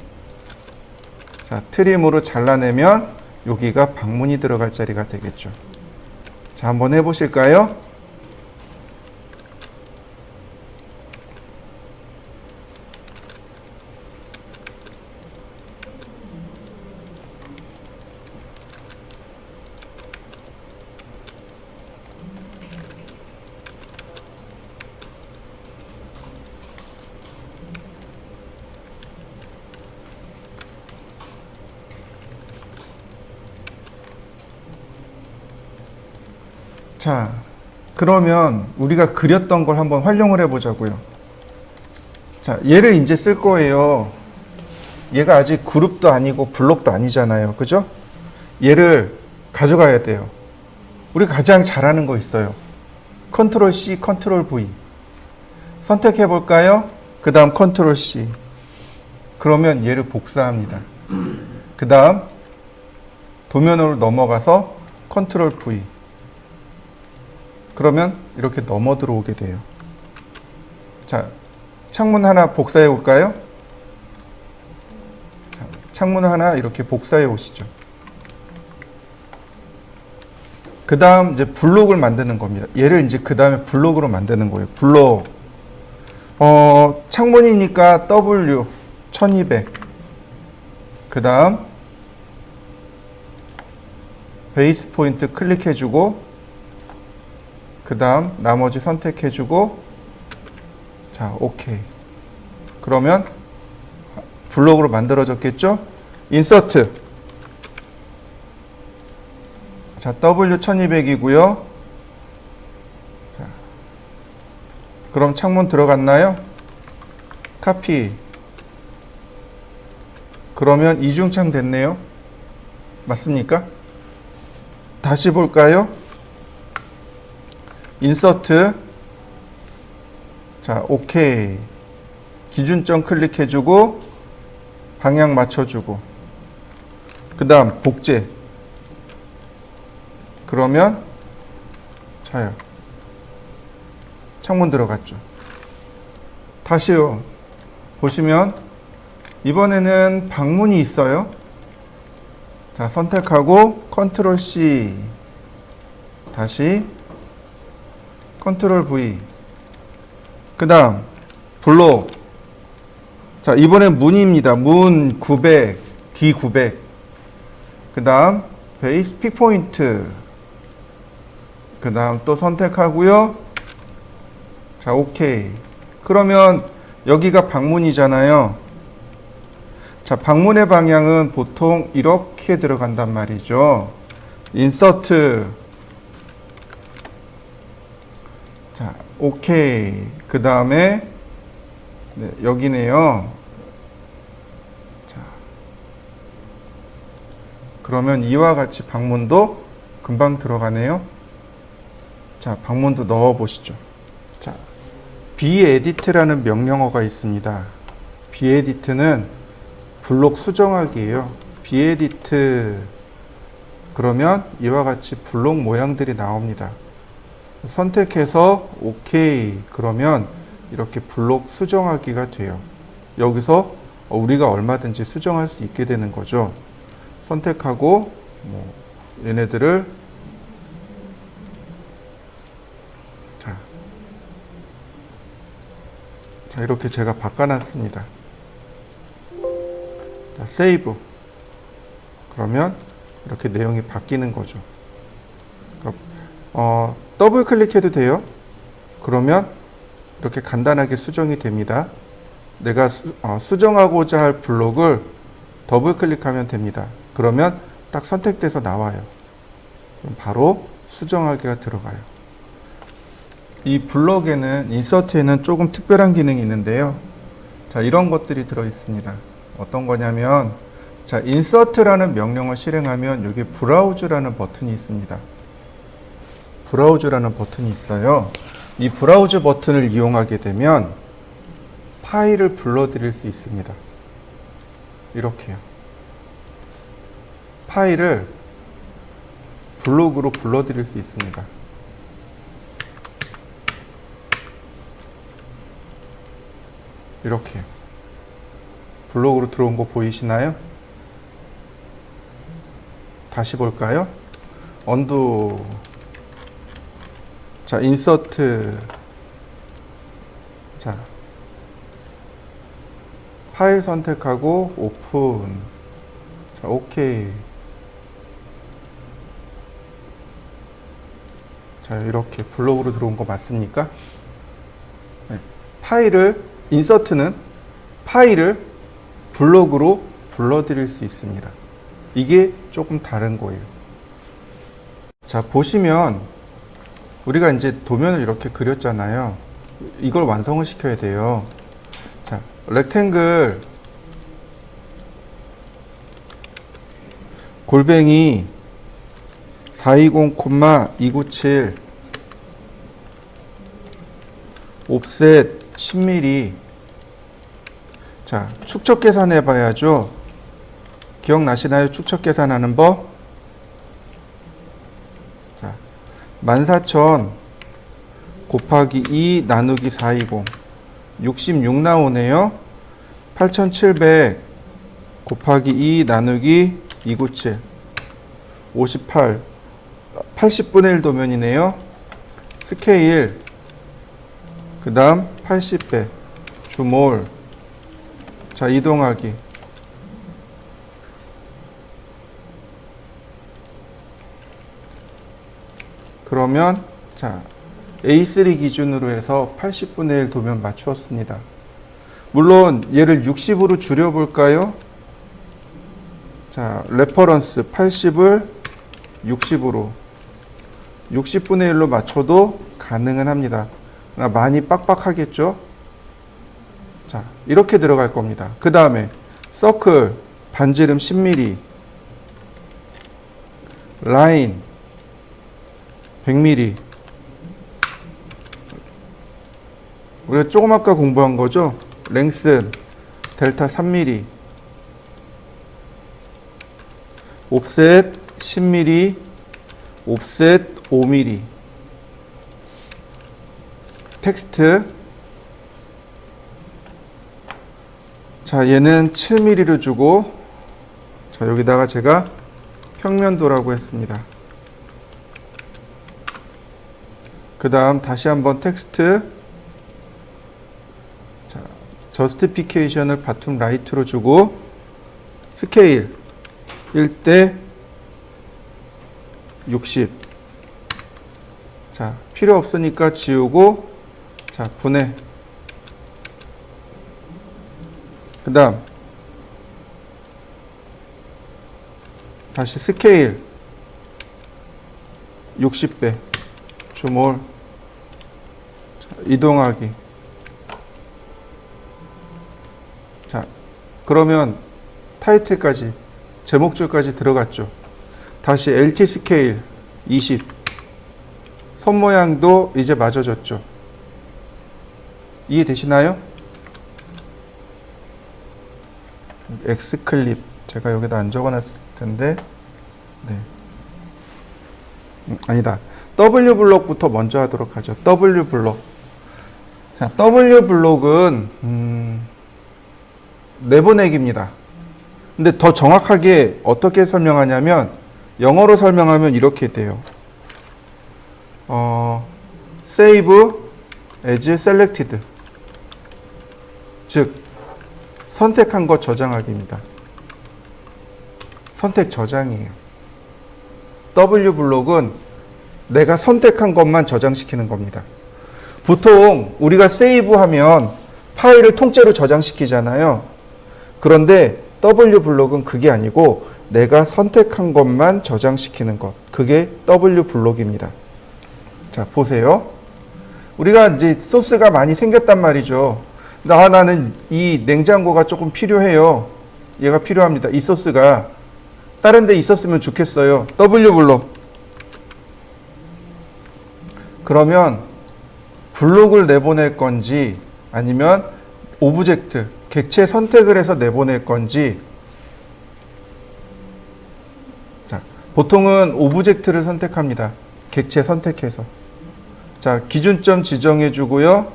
자, 트림으로 잘라내면 여기가 방문이 들어갈 자리가 되겠죠. 자, 한번 해보실까요? 자, 그러면 우리가 그렸던 걸 한번 활용을 해보자고요. 자, 얘를 이제 쓸 거예요. 얘가 아직 그룹도 아니고 블록도 아니잖아요. 그죠? 얘를 가져가야 돼요. 우리 가장 잘하는 거 있어요. 컨트롤 C, 컨트롤 V. 선택해 볼까요? 그 다음 컨트롤 C. 그러면 얘를 복사합니다. 그 다음 도면으로 넘어가서 컨트롤 V. 그러면 이렇게 넘어 들어오게 돼요. 자, 창문 하나 복사해 볼까요? 창문 하나 이렇게 복사해 오시죠. 그 다음 이제 블록을 만드는 겁니다. 얘를 이제 그 다음에 블록으로 만드는 거예요. 블록. 창문이니까 W 1200. 그 다음 베이스 포인트 클릭해 주고, 그 다음 나머지 선택해 주고, 자, 오케이. 그러면 블록으로 만들어졌겠죠? 인서트. 자, W 1200이고요. 자, 그럼 창문 들어갔나요? 카피. 그러면 이중창 됐네요. 맞습니까? 다시 볼까요? 인서트. 자, 오케이. 기준점 클릭해주고 방향 맞춰주고, 그 다음 복제. 그러면 자요, 창문 들어갔죠. 다시요. 보시면 이번에는 방문이 있어요. 자, 선택하고 컨트롤 C, 다시 컨트롤 V, 그 다음 블록. 자, 이번엔 문입니다. 문 900, D 900. 그 다음 베이스 픽포인트. 그 다음 또 선택하고요. 자, 오케이. 그러면 여기가 방문이잖아요. 자, 방문의 방향은 보통 이렇게 들어간단 말이죠. 인서트. 자, 오케이. 그 다음에 네, 여기네요. 자, 그러면 이와 같이 방문도 금방 들어가네요. 자, 방문도 넣어 보시죠. 자, 비에디트라는 명령어가 있습니다. 비에디트는 블록 수정하기예요. 비에디트 그러면 이와 같이 블록 모양들이 나옵니다. 선택해서 오케이 그러면 이렇게 블록 수정하기가 돼요. 여기서 우리가 얼마든지 수정할 수 있게 되는 거죠. 선택하고 얘네들을 자, 이렇게 제가 바꿔놨습니다. 자, 세이브. 그러면 이렇게 내용이 바뀌는 거죠. 더블 클릭해도 돼요. 그러면 이렇게 간단하게 수정이 됩니다. 내가 수정하고자 할 블록을 더블 클릭하면 됩니다. 그러면 딱 선택돼서 나와요. 그럼 바로 수정하기가 들어가요. 이 블록에는 인서트에는 조금 특별한 기능이 있는데요. 자, 이런 것들이 들어 있습니다. 어떤 거냐면 자, 인서트라는 명령을 실행하면 여기 브라우즈라는 버튼이 있습니다. 브라우즈라는 버튼이 있어요. 이 브라우즈 버튼을 이용하게 되면 파일을 불러드릴 수 있습니다. 이렇게요. 파일을 블록으로 불러드릴 수 있습니다. 이렇게 블록으로 들어온 거 보이시나요? 다시 볼까요? 언두. 자, 인서트. 자, 파일 선택하고 오픈. 자, 오케이. 자, 이렇게 블록으로 들어온 거 맞습니까? 네. 인서트는 파일을 블록으로 불러드릴 수 있습니다. 이게 조금 다른 거예요. 자, 보시면 우리가 이제 도면을 이렇게 그렸잖아요. 이걸 완성을 시켜야 돼요. 자, 렉탱글 골뱅이 420,297 옵셋 10mm. 자, 축척 계산해 봐야죠. 기억나시나요? 축척 계산하는 법? 자, 14,000 곱하기 2 나누기 420 66 나오네요. 8,700 곱하기 2 나누기 297 58 80분의 1 도면이네요. 스케일 그 다음 80배 주몰. 자, 이동하기. 그러면 자, A3 기준으로 해서 80분의 1 도면 맞추었습니다. 물론 얘를 60으로 줄여볼까요? 자, 레퍼런스 80을 60으로 60분의 1로 맞춰도 가능은 합니다. 그러나 많이 빡빡하겠죠? 자, 이렇게 들어갈 겁니다. 그 다음에 서클 반지름 10mm 라인 100mm. 우리가 조금 아까 공부한 거죠? 랭슨 델타 3mm 옵셋 10mm 옵셋 5mm. 텍스트 자, 얘는 7mm를 주고 자, 여기다가 제가 평면도라고 했습니다. 그 다음 다시 한번 텍스트 자, 저스티피케이션을 바텀 라이트로 주고 스케일 1대 60. 자, 필요 없으니까 지우고 자, 분해. 그 다음 다시 스케일 60배 주몰. 자, 이동하기. 자, 그러면 타이틀까지 제목줄까지 들어갔죠. 다시 LT 스케일 20. 손 모양도 이제 맞아졌죠. 이해되시나요? X 클립 제가 여기다 안 적어놨을 텐데, 네. 아니다. W 블록부터 먼저 하도록 하죠. W 블록. 자, W 블록은 내보내기입니다. 근데 더 정확하게 어떻게 설명하냐면 영어로 설명하면 이렇게 돼요. Save as selected. 즉 선택한 것 저장하기입니다. 선택 저장이에요. W 블록은 내가 선택한 것만 저장시키는 겁니다. 보통 우리가 세이브 하면 파일을 통째로 저장시키잖아요. 그런데 W 블록은 그게 아니고 내가 선택한 것만 저장시키는 것. 그게 W 블록입니다. 자, 보세요. 우리가 이제 소스가 많이 생겼단 말이죠. 나는 이 냉장고가 조금 필요해요. 얘가 필요합니다. 이 소스가 다른 데 있었으면 좋겠어요. W 블록. 그러면 블록을 내보낼 건지 아니면 오브젝트, 객체 선택을 해서 내보낼 건지. 자, 보통은 오브젝트를 선택합니다. 객체 선택해서. 자, 기준점 지정해 주고요.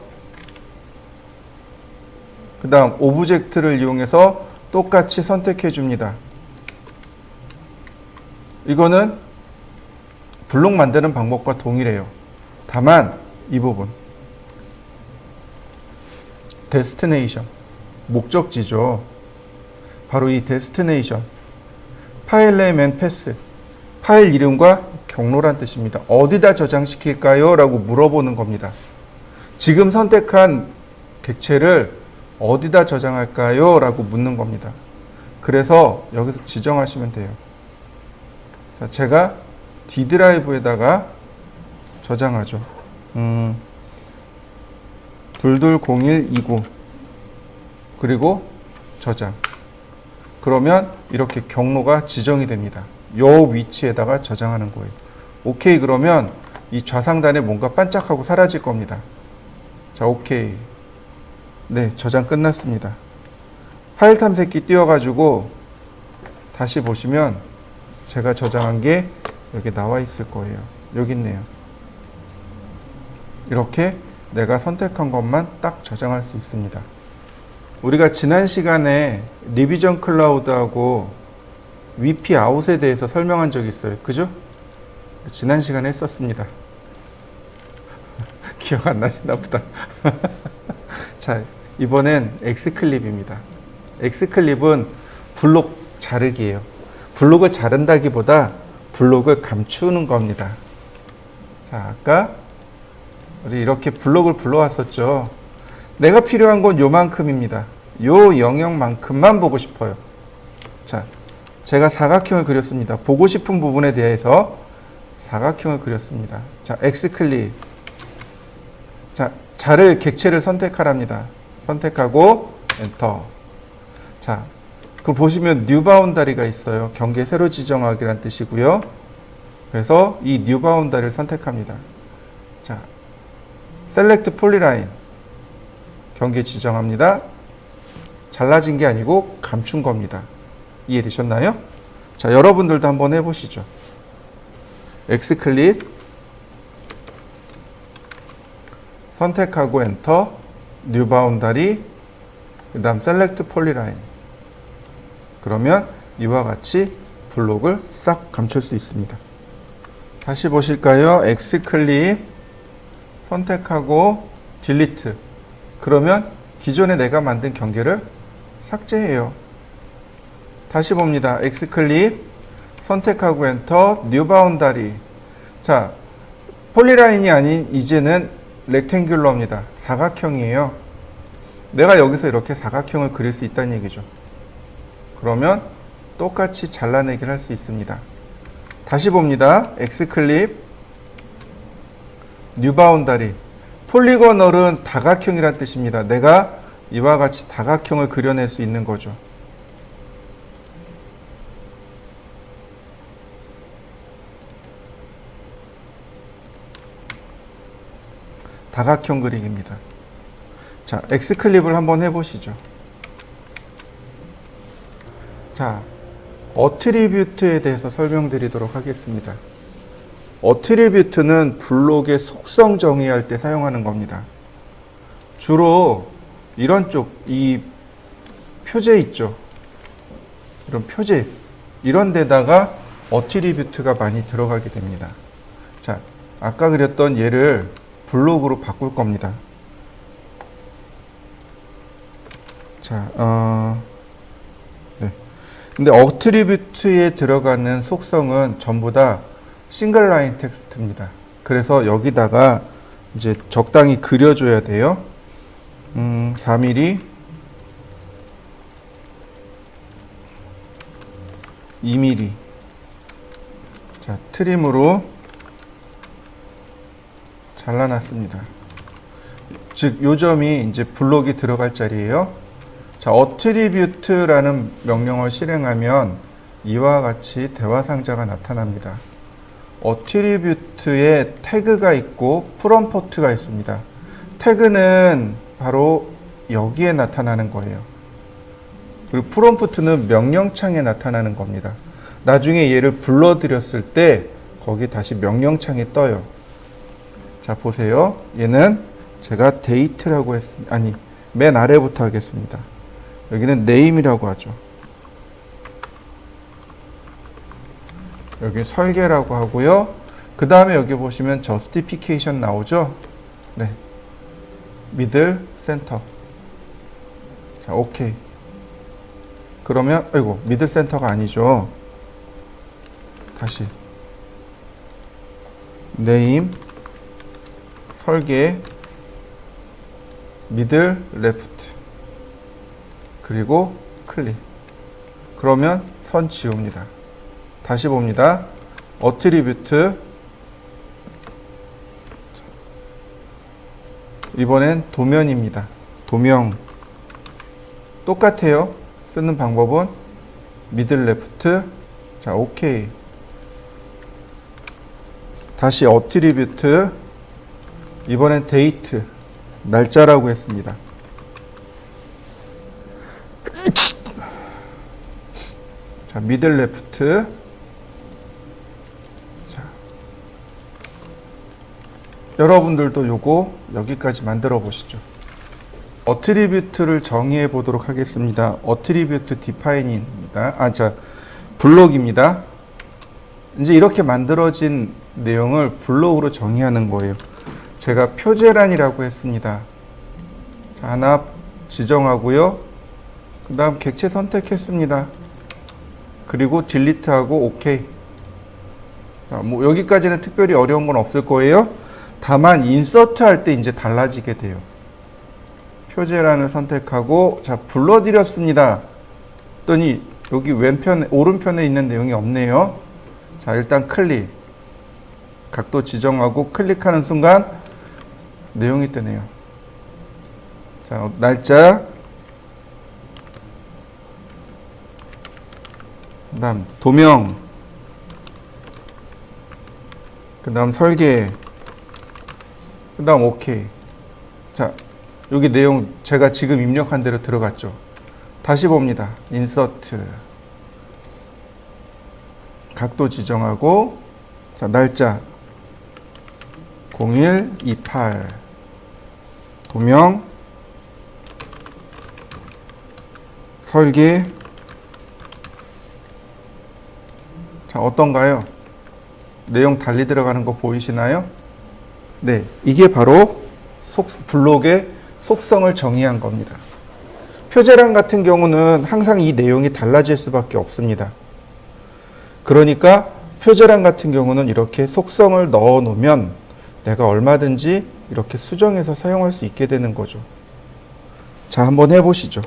그 다음 오브젝트를 이용해서 똑같이 선택해 줍니다. 이거는 블록 만드는 방법과 동일해요. 다만 이 부분 데스티네이션, 목적지죠. 바로 이 데스티네이션, 파일 네임 앤 패스, 파일 이름과 경로란 뜻입니다. 어디다 저장시킬까요? 라고 물어보는 겁니다. 지금 선택한 객체를 어디다 저장할까요? 라고 묻는 겁니다. 그래서 여기서 지정하시면 돼요. 자, 제가 D 드라이브에다가 저장하죠. 220129 그리고 저장. 그러면 이렇게 경로가 지정이 됩니다. 요 위치에다가 저장하는 거예요. 오케이. 그러면 이 좌상단에 뭔가 반짝하고 사라질 겁니다. 자, 오케이. 네, 저장 끝났습니다. 파일 탐색기 띄워가지고 다시 보시면 제가 저장한 게 여기 나와 있을 거예요. 여기 있네요. 이렇게 내가 선택한 것만 딱 저장할 수 있습니다. 우리가 지난 시간에 리비전 클라우드하고 VP 아웃에 대해서 설명한 적이 있어요. 그죠? 지난 시간에 했었습니다. 기억 안 나시나 보다. 자, 이번엔 X클립입니다. X클립은 블록 자르기예요. 블록을 자른다기보다 블록을 감추는 겁니다. 자, 아까 우리 이렇게 블록을 불러왔었죠. 내가 필요한 건 요만큼입니다. 요 영역만큼만 보고 싶어요. 자, 제가 사각형을 그렸습니다. 보고 싶은 부분에 대해서 사각형을 그렸습니다. 자, X클릭. 자, 자를 객체를 선택하랍니다. 선택하고 엔터. 자, 그럼 보시면 뉴 바운다리가 있어요. 경계 새로 지정하기란 뜻이고요. 그래서 이 뉴 바운다리를 선택합니다. 자, 셀렉트 폴리라인. 경계 지정합니다. 잘라진 게 아니고 감춘 겁니다. 이해되셨나요? 자, 여러분들도 한번 해보시죠. X클릭, 선택하고 엔터, 뉴 바운다리, 그 다음 셀렉트 폴리라인. 그러면 이와 같이 블록을 싹 감출 수 있습니다. 다시 보실까요? X클릭, 선택하고 딜리트. 그러면 기존에 내가 만든 경계를 삭제해요. 다시 봅니다. X클릭, 선택하고 엔터, 뉴 바운다리. 자, 폴리라인이 아닌 이제는 렉탱귤러입니다. 사각형이에요. 내가 여기서 이렇게 사각형을 그릴 수 있다는 얘기죠. 그러면 똑같이 잘라내기를 할 수 있습니다. 다시 봅니다. X클립, 뉴바운다리. 폴리고널은 다각형이란 뜻입니다. 내가 이와 같이 다각형을 그려낼 수 있는 거죠. 다각형 그리기입니다. 자, X클립을 한번 해보시죠. 자, 어트리뷰트에 대해서 설명드리도록 하겠습니다. 어트리뷰트는 블록의 속성 정의할 때 사용하는 겁니다. 주로 이런 쪽, 이 표제 있죠. 이런 표제, 이런 데다가 어트리뷰트가 많이 들어가게 됩니다. 자, 아까 그렸던 얘를 블록으로 바꿀 겁니다. 자, 네. 근데 어트리뷰트에 들어가는 속성은 전부 다 싱글 라인 텍스트입니다. 그래서 여기다가 이제 적당히 그려줘야 돼요. 4mm, 2mm. 자, 트림으로 잘라놨습니다. 즉, 요 점이 이제 블록이 들어갈 자리예요. 자, 어트리뷰트라는 명령을 실행하면 이와 같이 대화 상자가 나타납니다. 어트리뷰트에 태그가 있고 프롬프트가 있습니다. 태그는 바로 여기에 나타나는 거예요. 그리고 프롬프트는 명령창에 나타나는 겁니다. 나중에 얘를 불러들였을 때 거기 다시 명령창에 떠요. 자, 보세요. 얘는 제가 데이트라고 했습니다. 아니, 맨 아래부터 하겠습니다. 여기는 name이라고 하죠. 여기 설계라고 하고요. 그 다음에 여기 보시면 justification 나오죠. 네, middle, center. 자, 오케이. 그러면 아이고, middle center가 아니죠. 다시 name, 설계, middle, left. 그리고 클릭. 그러면 선 지웁니다. 다시 봅니다. 어트리뷰트. 이번엔 도면입니다. 도명. 똑같아요. 쓰는 방법은 미들 레프트. 자, 오케이. 다시 어트리뷰트. 이번엔 데이트. 날짜라고 했습니다. 자, 미들 레프트. 자, 여러분들도 요거 여기까지 만들어 보시죠. 어트리뷰트를 정의해 보도록 하겠습니다. 어트리뷰트 디파이닝입니다. 자, 블록입니다. 이제 이렇게 만들어진 내용을 블록으로 정의하는 거예요. 제가 표제란이라고 했습니다. 자, 하나 지정하고요. 그 다음 객체 선택했습니다. 그리고 딜리트하고 오케이. 자, 뭐 여기까지는 특별히 어려운 건 없을 거예요. 다만 인서트 할 때 이제 달라지게 돼요. 표제란을 선택하고 자, 불러드렸습니다. 했더니 여기 왼편에 오른편에 있는 내용이 없네요. 자, 일단 클릭. 각도 지정하고 클릭하는 순간 내용이 뜨네요. 자, 날짜. 그 다음 도명, 그 다음 설계, 그 다음 오케이. 자, 여기 내용 제가 지금 입력한 대로 들어갔죠. 다시 봅니다. 인서트, 각도 지정하고 자, 날짜 0128, 도명, 설계. 자, 어떤가요? 내용 달리 들어가는 거 보이시나요? 네, 이게 바로 블록의 속성을 정의한 겁니다. 표제란 같은 경우는 항상 이 내용이 달라질 수밖에 없습니다. 그러니까 표제란 같은 경우는 이렇게 속성을 넣어 놓으면 내가 얼마든지 이렇게 수정해서 사용할 수 있게 되는 거죠. 자, 한번 해보시죠.